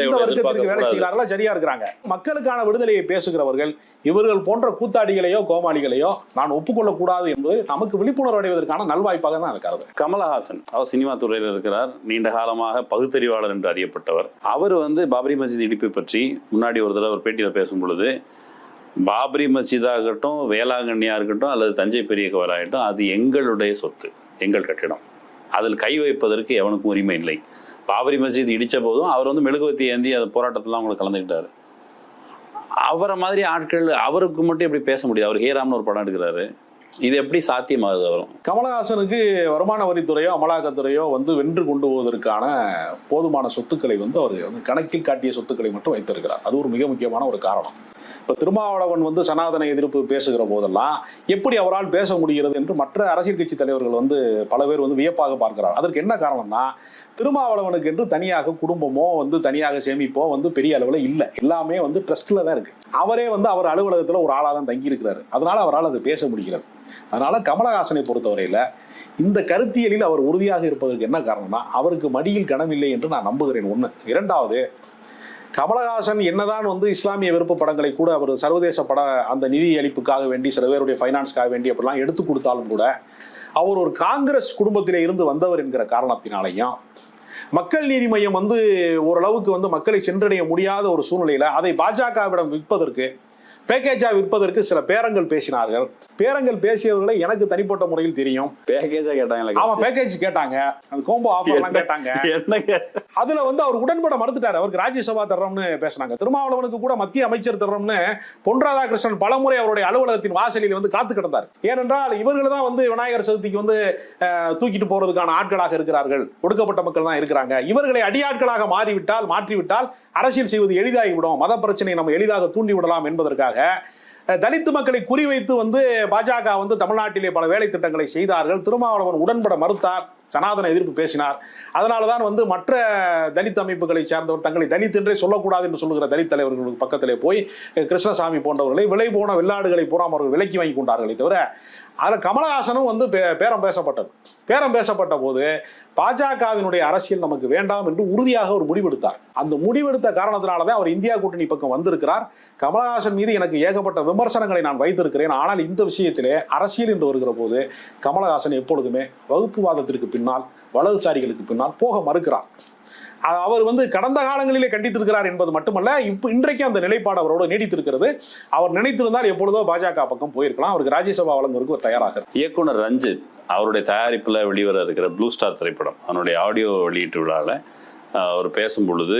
எந்த வர்க்கத்திற்கு வேலை செய்கிறார்களோ சரியா இருக்கிறாங்க. மக்களுக்கான விடுதலையை பேசுகிறவர்கள் இவர்கள் போன்ற கூத்தாடிகளையோ கோமாளிகளையோ நான் ஒப்புக்கொள்ளக் கூடாது என்பது நமக்கு விழிப்புணர்வு அடைவதற்கான நல்வாய்ப்பாக தான் இருக்கிறது. கமலஹாசன் அவர் சினிமா துறையில் இருக்கிறார், நீண்ட காலமாக பகுத்தறிவாளர் என்று அறியப்பட்டவர். அவர் வந்து பாபரி மஸ்ஜித் இடிப்பை பற்றி முன்னாடி ஒரு தடவை ஒரு பேட்டியில் பேசும் பொழுது பாபரி மஸ்ஜிதாகட்டும், வேளாங்கண்ணியா இருக்கட்டும், அல்லது தஞ்சை பெரிய கோவிலாகட்டும், அது எங்களுடைய சொத்து, எங்கள் கட்டிடம், அதில் கை வைப்பதற்கு எவனுக்கும் உரிமை இல்லை. பாபரி மஸ்ஜித் இடித்த போதும் அவர் வந்து மெழுகுவத்தி ஏந்தி அந்த போராட்டத்தில் அவங்களை கலந்துக்கிட்டாரு. அவரை மாதிரி ஆட்கள் அவருக்கு மட்டும் எப்படி பேச முடியாது? அவர் ஹேராம்னு ஒரு படம் எடுக்கிறாரு, இது எப்படி சாத்தியமாகுது? வரும் கமலஹாசனுக்கு வருமான வரித்துறையோ அமலாக்கத்துறையோ வந்து வென்று கொண்டு போவதற்கான போதுமான சொத்துக்களை வந்து அவர் வந்து கணக்கில் காட்டிய சொத்துக்களை மட்டும் வைத்திருக்கிறார். அது ஒரு மிக முக்கியமான ஒரு காரணம். இப்ப திருமாவளவன் வந்து சனாதன எதிர்ப்பு பேசுகிற போதெல்லாம் எப்படி அவரால் பேச முடிகிறது என்று மற்ற அரசியல் கட்சி தலைவர்கள் வந்து பல பேர் வந்து வியப்பாக பார்க்கிறார். அதற்கு என்ன காரணம்னா, திருமாவளவனுக்கு என்று தனியாக குடும்பமோ வந்து தனியாக சேமிப்போ வந்து பெரிய அளவில் இல்லை, எல்லாமே வந்து ட்ரஸ்ட்ல தான் இருக்கு. அவரே வந்து அவர் அலுவலகத்துல ஒரு ஆளாக தான் தங்கி இருக்கிறாரு, அதனால அவரால் அது பேச முடிகிறது. அதனால கமலஹாசனை பொறுத்தவரையில இந்த கருத்தியலில் அவர் உறுதியாக இருப்பதற்கு என்ன காரணம்னா, அவருக்கு மடியில் கனமில்லை என்று நான் நம்புகிறேன். ஒண்ணு. இரண்டாவது, கமலஹாசன் என்னதான் வந்து இஸ்லாமிய விருப்ப படங்களை கூட அவர் சர்வதேச பட அந்த நிதி அளிப்புக்காக வேண்டி சில பேருடைய ஃபைனான்ஸ்க்காக வேண்டி அப்படிலாம் எடுத்து கொடுத்தாலும் கூட அவர் ஒரு காங்கிரஸ் குடும்பத்திலே இருந்து வந்தவர் என்கிற காரணத்தினாலையும் மக்கள் நீதி மையம் வந்து ஓரளவுக்கு வந்து மக்களை சென்றடைய முடியாத ஒரு சூழ்நிலையில அதை பாஜகவிடம் விற்பதற்கு, பேக்கேஜா விற்பதற்கு சில பேரங்கள் பேசினார்கள். பேரங்கள் பேசியவர்களை எனக்கு தனிப்பட்ட முறையில் தெரியும். பேக்கேஜா கேட்டாங்க. அவன் பேக்கேஜ் கேட்டாங்க, அந்த கோம்போ ஆஃபர்லாம் கேட்டாங்க. அதுல வந்து அவர் உடன்பட மறுத்துட்டாரு. அவருக்கு ராஜ்யசபா தர்றோம்னு பேசினாங்க. திருமாவளவனுக்கு கூட மத்திய அமைச்சர் தர்றோம்னு பொன் ராதாகிருஷ்ணன் பலமுறை அவருடைய அலுவலகத்தின் வாசலில் வந்து காத்து கிடந்தார். ஏனென்றால் இவர்கள் தான் வந்து விநாயகர் சதுர்த்திக்கு வந்து தூக்கிட்டு போறதுக்கான ஆட்களாக இருக்கிறார்கள், ஒடுக்கப்பட்ட மக்கள் தான் இருக்கிறாங்க. இவர்களை அடியாட்களாக மாற்றிவிட்டால் அரசியல் செய்வது எளிதாகிவிடும், மத பிரச்சனையை நம்ம எளிதாக தூண்டி விடலாம் என்பதற்காக தலித்து மக்களை குறிவைத்து வந்து பாஜக வந்து தமிழ்நாட்டிலே பல வேலை திட்டங்களை செய்தார்கள். திருமாவளவன் உடன்பட மறுத்தார், சனாதன எதிர்ப்பு பேசினார். அதனாலதான் வந்து மற்ற தலித் அமைப்புகளை சார்ந்தவர் தங்களை தலித் என்றே சொல்லக்கூடாது என்று சொல்லுகிற தலித் தலைவர்களுக்கு பக்கத்திலே போய் கிருஷ்ணசாமி போன்றவர்களை விலை போன வெள்ளாடுகளை பூரா அவர்கள் விலைக்கு வாங்கி கொண்டார்களே தவிர, அதில் கமலஹாசனும் வந்து பேரம் பேசப்பட்ட போது பாஜகவினுடைய அரசியல் நமக்கு வேண்டாம் என்று உறுதியாக ஒரு முடிவெடுத்தார். அந்த முடிவெடுத்த காரணத்தினாலதான் அவர் இந்தியா கூட்டணி பக்கம் வந்திருக்கிறார். கமலஹாசன் மீது எனக்கு ஏகப்பட்ட விமர்சனங்களை நான் வைத்திருக்கிறேன். ஆனால் இந்த விஷயத்திலே அரசியல் என்று வருகிற போது கமலஹாசன் எப்பொழுதுமே வகுப்புவாதத்திற்கு பின்னால், வலதுசாரிகளுக்கு பின்னால் போக மறுக்கிறார். அவர் வந்து கடந்த காலங்களிலே கண்டித்திருக்கிறார் என்பது மட்டுமல்ல, இன்றைக்கு அந்த நிலைப்பாடு அவரோடு நீடித்திருக்கிறது. அவர் நினைத்திருந்தால் எப்பொழுதோ பாஜக பக்கம் போயிருக்கலாம். அவருக்கு ராஜ்யசபா வழங்குவதற்கு ஒரு தயாராக. இயக்குனர் ரஞ்சித் அவருடைய தயாரிப்புல வெளிவர இருக்கிற ப்ளூ ஸ்டார் திரைப்படம் அவனுடைய ஆடியோ வெளியீட்டு விழாவில் அவர் பேசும் பொழுது,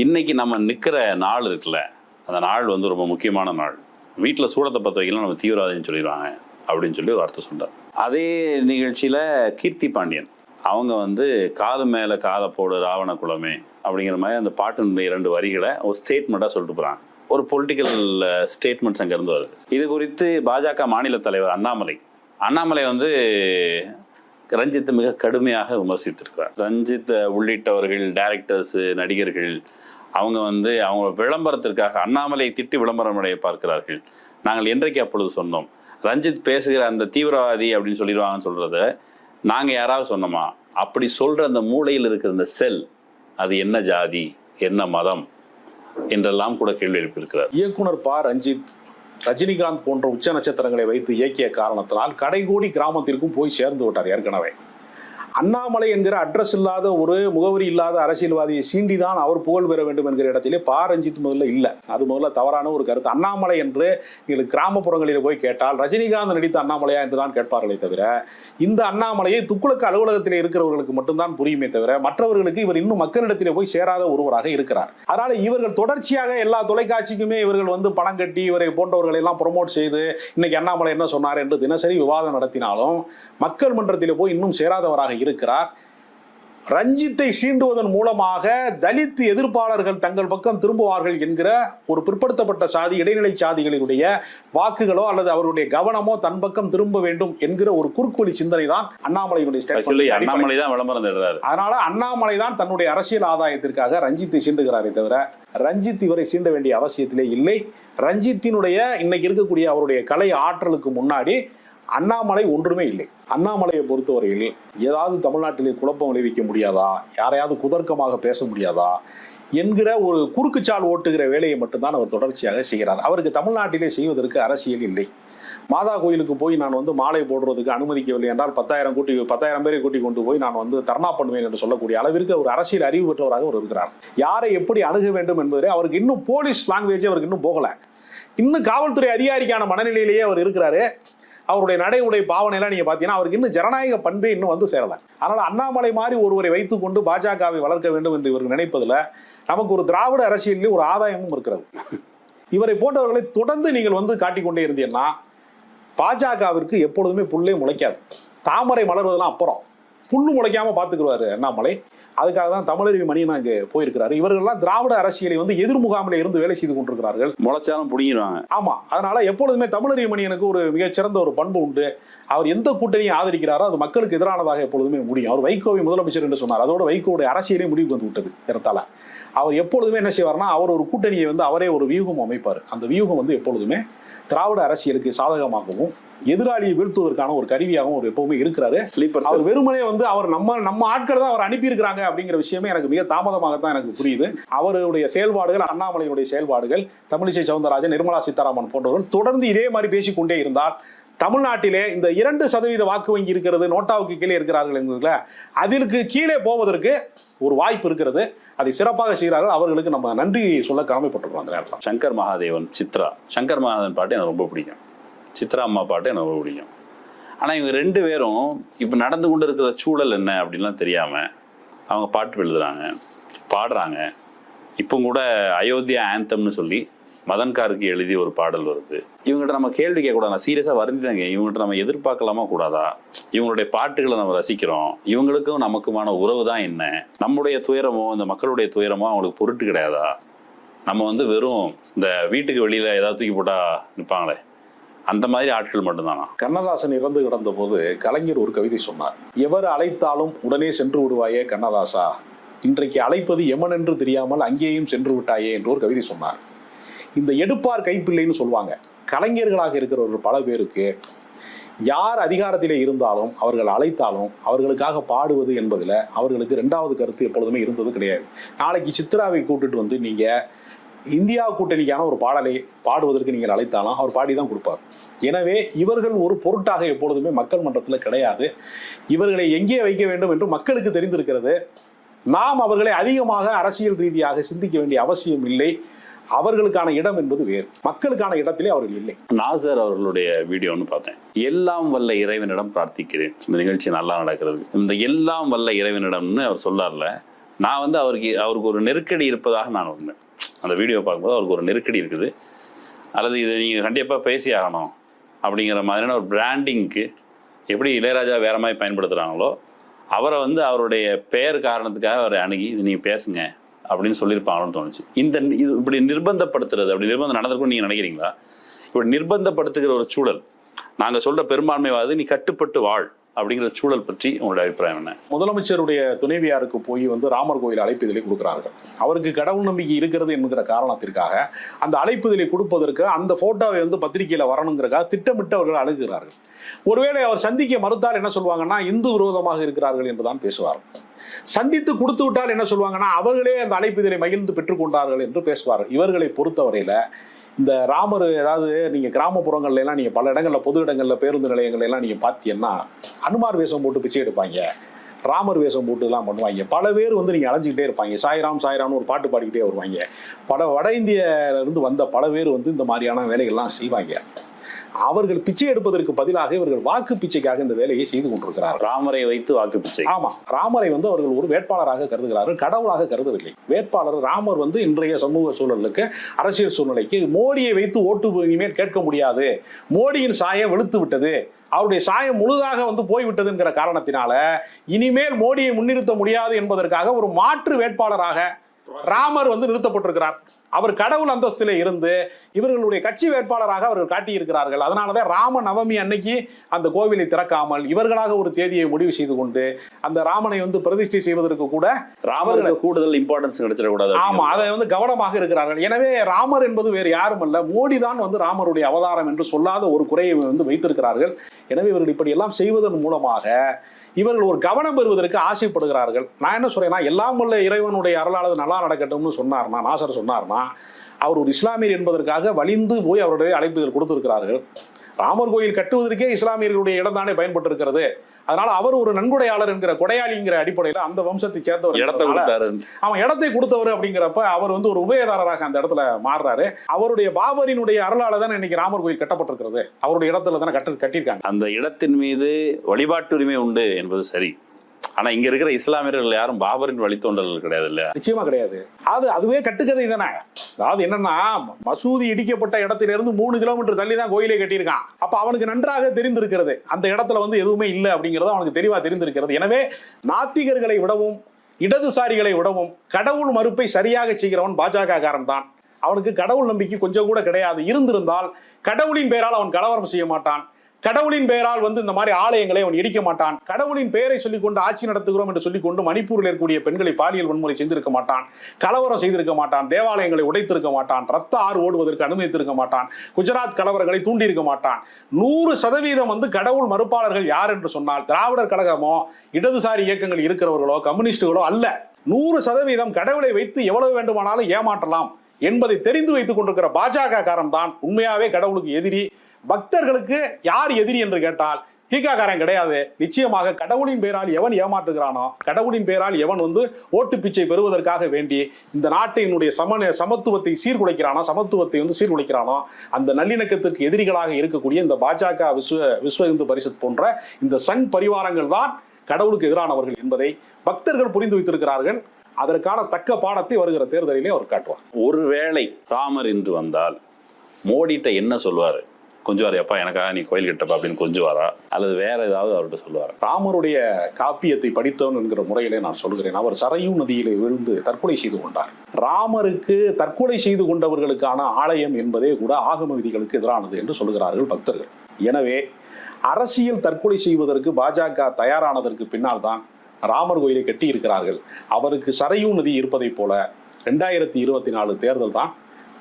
இன்னைக்கு நம்ம நிற்கிற நாள் இருக்குல்ல, அந்த நாள் வந்து ரொம்ப முக்கியமான நாள். வீட்டில் சூடத்தை பற்ற வைக்கலாம், நம்ம தீவிரவாதின்னு சொல்லிடுவாங்க அப்படின்னு சொல்லி ஒரு வார்த்தை சொன்னார். அதே நிகழ்ச்சியில் கீர்த்தி பாண்டியன் அவங்க வந்து காது மேலே காதை போடு ராவண குலமே அப்படிங்கிற மாதிரி அந்த பாட்டினுடைய 2 வரிகளை ஒரு ஸ்டேட்மெண்ட்டாக சொல்லிட்டு போகிறாங்க. ஒரு பொலிட்டிக்கல் ஸ்டேட்மெண்ட்ஸ் அங்கேருந்து வருது. இது குறித்து பாஜக மாநில தலைவர் அண்ணாமலை வந்து ரஞ்சித்தை மிக கடுமையாக விமர்சித்திருக்கிறார். ரஞ்சித் உள்ளிட்டவர்கள், டைரக்டர்ஸ், நடிகர்கள் அவங்க வந்து அவங்க விளம்பரத்திற்காக அண்ணாமலை திட்டி விளம்பரம் அடைய பார்க்கிறார்கள். நாங்கள் என்றைக்கு அப்பொழுது சொன்னோம், ரஞ்சித் பேசுகிற அந்த தீவிரவாதி அப்படின்னு சொல்லிடுவாங்கன்னு சொல்றத நாங்கள் யாராவது சொன்னோமா? அப்படி சொல்ற அந்த மூளையில் இருக்கிற அந்த செல், அது என்ன ஜாதி, என்ன மதம் என்றெல்லாம் கூட கேள்வி எழுப்பியிருக்கிறார். இயக்குனர் ரஞ்சித் ரஜினிகாந்த் போன்ற உச்ச நட்சத்திரங்களை வைத்து இயக்கிய காரணத்தினால் கடைகோடி கிராமத்திற்கும் போய் சேர்ந்து விட்டார். ஏற்கனவே அண்ணாமலை என்கிற அட்ரஸ் இல்லாத ஒரு முகவரி இல்லாத அரசியல்வாதியை சீண்டிதான் அவர் புகழ் பெற வேண்டும் என்கிற இடத்திலே ரஞ்சித் முதல்ல இல்லை. அது முதல்ல தவறான ஒரு கருத்து. அண்ணாமலை என்று நீங்கள் கிராமப்புறங்களில் போய் கேட்டால் ரஜினிகாந்த் நடித்த அண்ணாமலையா என்றுதான் கேட்பார்களே தவிர, இந்த அண்ணாமலையை துக்குளக்கு அலுவலகத்திலே இருக்கிறவர்களுக்கு மட்டும்தான் புரியுமே தவிர மற்றவர்களுக்கு இவர் இன்னும் மக்களிடத்திலே போய் சேராத ஒருவராக இருக்கிறார். அதனால இவர்கள் தொடர்ச்சியாக எல்லா தொலைக்காட்சிக்குமே இவர்கள் வந்து பணம் கட்டி இவரை போன்றவர்களை எல்லாம் ப்ரொமோட் செய்து இன்னைக்கு அண்ணாமலை என்ன சொன்னார் என்று தினசரி விவாதம் நடத்தினாலும் மக்கள் மன்றத்திலே போய் இன்னும் சேராதவராக இருக்கிறார். ரஞ்சித்தை சீண்டுவதன் மூலமாக தலித் எதிர்ப்பாளர்கள் தங்கள் பக்கம் திரும்புவார்கள் என்கிற ஒரு பிற்படுத்தப்பட்ட சாதி, இடைநிலை சாதிகளினுடைய வாக்குகளோ அல்லது அவருடைய கவனமோ தன் பக்கம் திரும்ப வேண்டும் என்கிற ஒரு குறுக்குவழி சிந்தனை தான் அண்ணாமலையினுடைய அண்ணாமலை தான் விளம்பரம் தருகிறார். அதனால அண்ணாமலை தான் தன்னுடைய அரசியல் ஆதாயத்திற்காக ரஞ்சித்தை சீண்டுகிறாரே தவிர ரஞ்சித் இவரை சீண்ட வேண்டிய அவசியத்திலே இல்லை. ரஞ்சித்தினுடைய இன்னைக்கு இருக்கக்கூடிய அவருடைய கலை ஆற்றலுக்கு முன்னாடி அண்ணாமலை ஒன்றுமே இல்லை. அண்ணாமலையை பொறுத்தவரையில் ஏதாவது தமிழ்நாட்டிலே குழப்பம் விளைவிக்க முடியாதா, யாரையாவது குதர்க்கமாக பேச முடியாதா என்கிற ஒரு குறுக்குச்சால் ஓட்டுகிற வேலையை மட்டும்தான் அவர் தொடர்ச்சியாக செய்கிறார். அவருக்கு தமிழ்நாட்டிலே செய்வதற்கு அரசியல் இல்லை. மாதா கோயிலுக்கு போய் நான் வந்து மாலை போடுறதுக்கு அனுமதிக்கவில்லை என்றால் 10,000 பேரை கூட்டி கொண்டு போய் நான் வந்து தர்ணா பண்ணுவேன் என்று சொல்லக்கூடிய அளவிற்கு ஒரு அரசியல் அறிவு பெற்றவராக அவர் இருக்கிறார். யாரை எப்படி அணுக வேண்டும் என்பதிலே அவருக்கு இன்னும் போலீஸ் லாங்குவேஜே அவருக்கு இன்னும் போகல. இன்னும் காவல்துறை அதிகாரிக்கான மனநிலையிலேயே அவர் இருக்கிறாரு. அவருடைய நடை உடை பாவனைலாம் நீங்க பாத்தீங்கன்னா அவருக்கு இன்னும் ஜனநாயக பண்பே இன்னும் வந்து சேரல. அதனால அண்ணாமலை மாதிரி ஒருவரை வைத்துக் கொண்டு பாஜகவை வளர்க்க வேண்டும் என்று இவர்கள் நினைப்பதுல நமக்கு ஒரு திராவிட அரசியலில் ஒரு ஆதாயமும் இருக்கிறது. இவரை போன்றவர்களை தொடர்ந்து நீங்கள் வந்து காட்டிக்கொண்டே இருந்தீங்கன்னா பாஜகவிற்கு எப்பொழுதுமே புல்லே முளைக்காது. தாமரை மலர்வதெல்லாம் அப்புறம் புல்லு முளைக்காம பாத்துக்குவாரு அண்ணாமலை. அதுக்காக தான் தமிழறிவி மணியன் அங்கே போயிருக்கிறாரு. இவர்கள்லாம் திராவிட அரசியலை வந்து எதிர்முகாமில இருந்து வேலை செய்து கொண்டிருக்கிறார்கள். முளைச்சாலும் புடிங்கிடுவாங்க. ஆமா, அதனால எப்பொழுதுமே தமிழறிவி மணியனுக்கு ஒரு மிகச்சிறந்த ஒரு பண்பு உண்டு. அவர் எந்த கூட்டணியை ஆதரிக்கிறாரோ அது மக்களுக்கு எதிரானதாக எப்பொழுதுமே முடியும். அவர் வைகோவை முதலமைச்சர் என்று சொன்னார். அதோட வைகோவுடைய அரசியலே முடிவுக்கு வந்து விட்டது. ஏறத்தால அவர் எப்பொழுதுமே என்ன செய்வார்னா அவர் ஒரு கூட்டணியை வந்து அவரே ஒரு வியூகம் அமைப்பார். அந்த வியூகம் வந்து எப்பொழுதுமே திராவிட அரசியலுக்கு சாதகமாகவும் எதிராளியை வீழ்த்துவதற்கான ஒரு கருவியாகவும் அவர் எப்பவுமே இருக்கிறாரு. அவர் வெறுமனே வந்து அவர் நம்ம ஆட்கள் தான் அவர் அனுப்பி இருக்கிறாங்க அப்படிங்கிற விஷயமே எனக்கு மிக தாமதமாகத்தான் எனக்கு புரியுது. அவருடைய செயல்பாடுகள், அண்ணாமலையினுடைய செயல்பாடுகள், தமிழிசை சவுந்தரராஜன், நிர்மலா சீதாராமன் போன்றவர்கள் தொடர்ந்து இதே மாதிரி பேசிக்கொண்டே இருந்தால் தமிழ்நாட்டிலே இந்த 2% வாக்கு வங்கி இருக்கிறது, நோட்டாவுக்கு கீழே இருக்கிறார்கள் என்பதுல அதற்கு கீழே போவதற்கு ஒரு வாய்ப்பு இருக்கிறது. அதை சிறப்பாக செய்கிறார்கள். அவர்களுக்கு நம்ம நன்றி சொல்ல கடமைப்பட்டிருக்கோம். அந்த நேரத்தில் சங்கர் மகாதேவன், சித்ரா, சங்கர் மகாதேவன் பாட்டு எனக்கு ரொம்ப பிடிக்கும், சித்ரா அம்மா பாட்டு எனக்கு ரொம்ப பிடிக்கும். ஆனால் இவங்க 2 பேரும் இப்போ நடந்து கொண்டு இருக்கிற சூழல் என்ன அப்படின்லாம் தெரியாமல் அவங்க பாட்டு எழுதுறாங்க, பாடுறாங்க. இப்போ கூட அயோத்தியா ஆந்தம்னு சொல்லி மதன்காருக்கு எழுதிய ஒரு பாடல் வருது. இவங்ககிட்ட நம்ம கேள்வி கேட்கக்கூடாது. நான் சீரியஸாக வருந்தாங்க. இவங்ககிட்ட நம்ம எதிர்பார்க்கலாமா கூடாதா? இவங்களுடைய பாட்டுகளை நம்ம ரசிக்கிறோம். இவங்களுக்கும் நமக்குமான உறவு தான் என்ன? நம்முடைய துயரமோ இந்த மக்களுடைய துயரமோ அவங்களுக்கு பொருட்டு கிடையாதா? நம்ம வந்து வெறும் இந்த வீட்டுக்கு வெளியில் ஏதாவது தூக்கி போட்டால் நிற்பாங்களே, அந்த மாதிரி ஆட்கள் மட்டும்தானா? கண்ணதாசன் இறந்து கிடந்த போது கலைஞர் ஒரு கவிதை சொன்னார். எவர் அழைத்தாலும் உடனே சென்று விடுவாயே கண்ணதாசா, இன்றைக்கு அழைப்பது எமன் என்று தெரியாமல் அங்கேயும் சென்று விட்டாயே என்று ஒரு கவிதை சொன்னார். இந்த எடுப்பார் கைப்பிள்ளைன்னு சொல்லுவாங்க. கலைஞர்களாக இருக்கிறவர்கள் பல பேருக்கு யார் அதிகாரத்திலே இருந்தாலும் அவர்கள் அழைத்தாலும் அவர்களுக்காக பாடுவது என்பதில் அவர்களுக்கு 2வது கருத்து எப்பொழுதுமே இருந்தது கிடையாது. நாளைக்கு சித்ராவை கூட்டிட்டு வந்து நீங்கள் இந்தியா கூட்டணிக்கான ஒரு பாடலை பாடுவதற்கு நீங்கள் அழைத்தாலும் அவர் பாடி தான் கொடுப்பார். எனவே இவர்கள் ஒரு பொருட்டாக எப்பொழுதுமே மக்கள் மன்றத்தில் கிடையாது. இவர்களை எங்கே வைக்க வேண்டும் என்று மக்களுக்கு தெரிந்திருக்கிறது. நாம் அவர்களை அதிகமாக அரசியல் ரீதியாக சிந்திக்க வேண்டிய அவசியம் இல்லை. அவர்களுக்கான இடம் என்பது வேறு, மக்களுக்கான இடத்திலே அவர்கள் இல்லை. நாசர் அவர்களுடைய வீடியோன்னு பார்த்தேன். எல்லாம் வல்ல இறைவனிடம் பிரார்த்திக்கிறேன், இந்த நிகழ்ச்சி நல்லா நடக்கிறது. இந்த எல்லாம் வல்ல இறைவனிடம்னு அவர் சொல்லார்ல, நான் வந்து அவருக்கு ஒரு நெருக்கடி இருப்பதாக நான் உண்மை. அந்த வீடியோ பார்க்கும்போது அவருக்கு ஒரு நெருக்கடி இருக்குது, அல்லது இதை நீங்கள் கண்டிப்பாக பேசி ஆகணும் அப்படிங்கிற மாதிரியான ஒரு பிராண்டிங்க்கு எப்படி இளையராஜா வேற மாதிரி பயன்படுத்துகிறாங்களோ அவரை வந்து அவருடைய பெயர் காரணத்துக்காக அவரை அணுகி இது நீங்கள் பேசுங்க அப்படின்னு சொல்லியிருப்பாங்கன்னு தோணுச்சு. இது இப்படி நிர்பந்தப்படுத்துறது, அப்படி நிர்பந்தம் நடந்திருக்கும் நீங்கள் நினைக்கிறீங்களா? இப்படி நிர்பந்தப்படுத்துகிற ஒரு சூழல், நாங்கள் சொல்கிற பெரும்பான்மைவாது நீ கட்டுப்பட்டு வாழ் அப்படிங்கிற சூழல் பற்றி உங்களுடைய அபிப்பிராயம் என்ன? முதலமைச்சருடைய துணைவியாருக்கு போய் வந்து ராமர் கோயில் அழைப்பிதழை கொடுக்கிறார்கள். அவருக்கு கடவுள் நம்பிக்கை இருக்கிறது என்கிற காரணத்திற்காக அந்த அழைப்பிதழை கொடுப்பதற்கு அந்த போட்டோவை வந்து பத்திரிகையில் வரணுங்கிறக்காக திட்டமிட்டு அவர்கள் அணுகுகிறார்கள். ஒருவேளை அவர் சந்திக்க மறுத்தால் என்ன சொல்லுவாங்கன்னா இந்து விரோதமாக இருக்கிறார்கள் என்றுதான் பேசுவார்கள். சந்தித்து கொடுத்து விட்டால் என்ன சொல்லுவாங்கன்னா அவர்களே அந்த அழைப்பிதழை மகிழ்ந்து பெற்றுக்கொண்டார்கள் என்று பேசுவார்கள். இவர்களை பொறுத்தவரையில இந்த ராமர், ஏதாவது நீங்க கிராமப்புறங்கள்ல எல்லாம் நீங்க பல இடங்கள்ல பொது இடங்கள்ல பேருந்து நிலையங்கள்ல எல்லாம் நீங்க பாத்தீங்கன்னா அனுமார் வேஷம் போட்டு பிச்சை எடுப்பாங்க, ராமர் வேஷம் போட்டு எல்லாம் பண்ணுவாங்க. பல பேர் வந்து நீங்க அலைஞ்சிக்கிட்டே இருப்பாங்க. சாய்ராம் சாய்ராம்னு ஒரு பாட்டு பாடிக்கிட்டே வருவாங்க. வட இந்தியில இருந்து வந்த பல பேர் வந்து இந்த மாதிரியான வேலைகள்லாம் செய்வாங்க. அவர்கள் பிச்சை எடுப்பதற்கு பதிலாக இவர்கள் வாக்கு பிச்சைக்காக இந்த வேலையை செய்து கொண்டிருக்கிறார்கள். ராமரை வைத்து வாக்கு பிச்சை. ஆமா, ராமரை வந்து அவர்கள் ஒரு வேட்பாளராக கருதுகிறார்கள், கடவுளாக கருதவில்லை. வேட்பாளர் ராமர் வந்து இன்றைய சமூக சூழலுக்கு, அரசியல் சூழ்நிலைக்கு மோடியை வைத்து ஓட்டு இனிமேல் கேட்க முடியாது, மோடியின் சாயம் வெளுத்து விட்டது, அவருடைய சாயம் முழுதாக வந்து போய்விட்டதுங்கிற காரணத்தினால இனிமேல் மோடியை முன்னிறுத்த முடியாது என்பதற்காக ஒரு மாற்று வேட்பாளராக ராமர் வந்து நிறுத்தப்பட்டிருக்கிறார். அவர் கடவுள் அந்தஸ்திலே இருந்து இவர்களுடைய கட்சி வேட்பாளராக அவர்கள் காட்டியிருக்கிறார்கள். அதனாலதான் ராம நவமி அன்னைக்கு அந்த கோவிலை திறக்காமல் இவர்களாக ஒரு தேதியை முடிவு செய்து கொண்டு அந்த ராமனை வந்து பிரதிஷ்டை செய்வதற்கு கூட ராமருக்கு கூடுதல் இம்பார்ட்டன்ஸ் கிடைச்சிடக்கூடாது. ஆமா, அதை வந்து கவனமாக இருக்கிறார்கள். எனவே ராமர் என்பது வேறு யாரும் அல்ல, மோடி தான் வந்து ராமருடைய அவதாரம் என்று சொல்லாத ஒரு குறையை வந்து வைத்திருக்கிறார்கள். எனவே இவர்கள் இப்படி எல்லாம் செய்வதன் மூலமாக இவர்கள் ஒரு கவனம் பெறுவதற்கு ஆசைப்படுகிறார்கள். நான் என்ன சொல்றேன்னா, எல்லாம் வல்ல இறைவனுடைய அருளானது நல்லா நடக்கட்டும்னு சொன்னார்னா, நாசர் சொன்னார்னா, அவர் ஒரு இஸ்லாமியர் என்பதற்காக வலிந்து போய் அவருடைய அழைப்புகள் கொடுத்திருக்கிறார்கள். ராமர் கோயில் கட்டுவதற்கே இஸ்லாமியர்களுடைய இடம் தானே பயன்பட்டு இருக்கிறது. அதனால அவர் ஒரு நன்கொடையாளர் என்கிற கொடையாளிங்கிற அடிப்படையில் அந்த வம்சத்தை சேர்ந்தவர், அவன் இடத்தை கொடுத்தவர் அப்படிங்கிறப்ப அவர் வந்து ஒரு உபயதாரராக அந்த இடத்துல மாறுறாரு. அவருடைய பாபரினுடைய அருளால தான் இன்னைக்கு ராமர் கோயில் கட்டப்பட்டிருக்கிறது. அவருடைய இடத்துல தானே கட்டியிருக்காங்க. அந்த இடத்தின் மீது வழிபாட்டு உரிமை உண்டு என்பது சரி. ஆனா இங்க இருக்கிற இஸ்லாமியர்கள் யாரும் பாபரின் வழித்தோன்றல் கிடையாது இல்ல? நிச்சயமா கிடையாது. அதுவே கட்டுக்கதை தானே. அதாவது என்னன்னா, மசூதி இடிக்கப்பட்ட இடத்திலிருந்து 3 கிலோமீட்டர் தள்ளி தான் கோயிலே கட்டியிருக்கான். அப்ப அவனுக்கு நன்றாக தெரிந்திருக்கிறது அந்த இடத்துல வந்து எதுவுமே இல்லை அப்படிங்கிறது அவனுக்கு தெளிவா தெரிந்திருக்கிறது. எனவே நாத்திகர்களை விடவும் இடதுசாரிகளை விடவும் கடவுள் மறுப்பை சரியாக செய்கிறவன் பாஜக காரன் தான். அவனுக்கு கடவுள் நம்பிக்கை கொஞ்சம் கூட கிடையாது. இருந்திருந்தால் கடவுளின் பெயரால் அவன் கலவரம் செய்ய மாட்டான். கடவுளின் பெயரால் வந்து இந்த மாதிரி ஆலயங்களை அவன் இடிக்க மாட்டான். கடவுளின் பெயரை சொல்லிக்கொண்டு ஆட்சி நடத்துகிறோம் என்று சொல்லிக்கொண்டு மணிப்பூரில் இருக்கக்கூடிய பெண்களை பாலியல் வன்முறை செய்திருக்க மாட்டான், கலவரம் செய்திருக்க மாட்டான், தேவாலயங்களை உடைத்திருக்க மாட்டான், ரத்த ஆறு ஓடுவதற்கு அனுமதித்திருக்க மாட்டான், குஜராத் கலவரங்களை தூண்டியிருக்க மாட்டான். 100% வந்து கடவுள் மறுப்பாளர்கள் யார் என்று சொன்னால் திராவிடர் கழகமோ இடதுசாரி இயக்கங்கள் இருக்கிறவர்களோ கம்யூனிஸ்டுகளோ அல்ல. 100% கடவுளை வைத்து எவ்வளவு வேண்டுமானாலும் ஏமாற்றலாம் என்பதை தெரிந்து வைத்துக் கொண்டிருக்கிற பாஜக காரன் தான் உண்மையாவே கடவுளுக்கு எதிரி, பக்தர்களுக்கு யார் எதிரி என்று கேட்டால் தீகாக்காரன் கிடையாது. நிச்சயமாக கடவுளின் பெயரால் எவன் ஏமாற்றுகிறானோ, கடவுளின் பெயரால் எவன் ஓட்டு பிச்சை பெறுவதற்காக வேண்டி இந்த நாட்டினுடைய சமத்துவத்தை சீர்குலைக்கிறானோ, சமத்துவத்தை சீர்குலைக்கிறானோ, அந்த நல்லிணக்கத்திற்கு எதிரிகளாக இருக்கக்கூடிய இந்த பாஜக, விஸ்வ இந்து பரிஷத் போன்ற இந்த சங் பரிவாரங்கள் தான் கடவுளுக்கு எதிரானவர்கள் என்பதை பக்தர்கள் புரிந்து வைத்திருக்கிறார்கள். அதற்கான தக்க பாடத்தை வருகிற தேர்தலிலே அவர் காட்டுவார். ஒருவேளை ராமர் இன்று வந்தால் மோடிட்ட என்ன சொல்வாரு? கொஞ்சம் அப்பா எனக்காக நீ கோயில் கட்டப்பா அப்படின்னு கொஞ்சுவாரா, அல்லது வேற ஏதாவது அவர்கிட்ட சொல்லுவாரா? ராமருடைய காப்பியத்தை படித்தவன் என்கிற முறையிலே நான் சொல்கிறேன். அவர் சரையூ நதியிலே விழுந்து தற்கொலை செய்து கொண்டார். ராமருக்கு தற்கொலை செய்து கொண்டவர்களுக்கான ஆலயம் என்பதே கூட ஆகம விதிகளுக்கு எதிரானது என்று சொல்கிறார்கள் பக்தர்கள். எனவே அரசியல் தற்கொலை செய்வதற்கு பாஜக தயாரானதற்கு பின்னால் தான் ராமர் கோயிலை கட்டி இருக்கிறார்கள். அவருக்கு சரையூ நதி இருப்பதை போல 2024 தேர்தல் தான்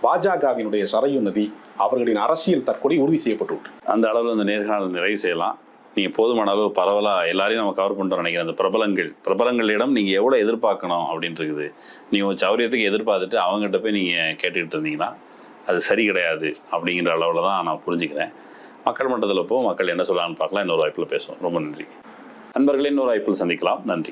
பாஜகவினுடைய சரையூ நதி. அவர்களின் அரசியல் தற்கொலை உறுதி செய்யப்பட்டு. அந்த அளவில் அந்த நேர்காணல் நிறைவு செய்யலாம். நீங்க போதுமான அளவு பரவலா எல்லாரையும் நம்ம கவர் பண்ணிட்டோம் நினைக்கிறேன். அந்த பிரபலங்களிடம் நீங்க எவ்வளவு எதிர்பார்க்கணும் அப்படின்னு இருக்குது. நீங்க ஒரு சௌரியத்துக்கு எதிர்பார்த்துட்டு அவங்ககிட்ட போய் நீங்க கேட்டுக்கிட்டு இருந்தீங்கன்னா அது சரி கிடையாது அப்படிங்கிற அளவில் தான் நான் புரிஞ்சுக்கிறேன். மக்கள் மன்றத்தில் மக்கள் என்ன சொல்லலாம்னு பார்க்கலாம். இன்னொரு வாய்ப்பில் பேசுவோம். ரொம்ப நன்றி நண்பர்களே. இன்னொரு வாய்ப்பில் சந்திக்கலாம். நன்றி.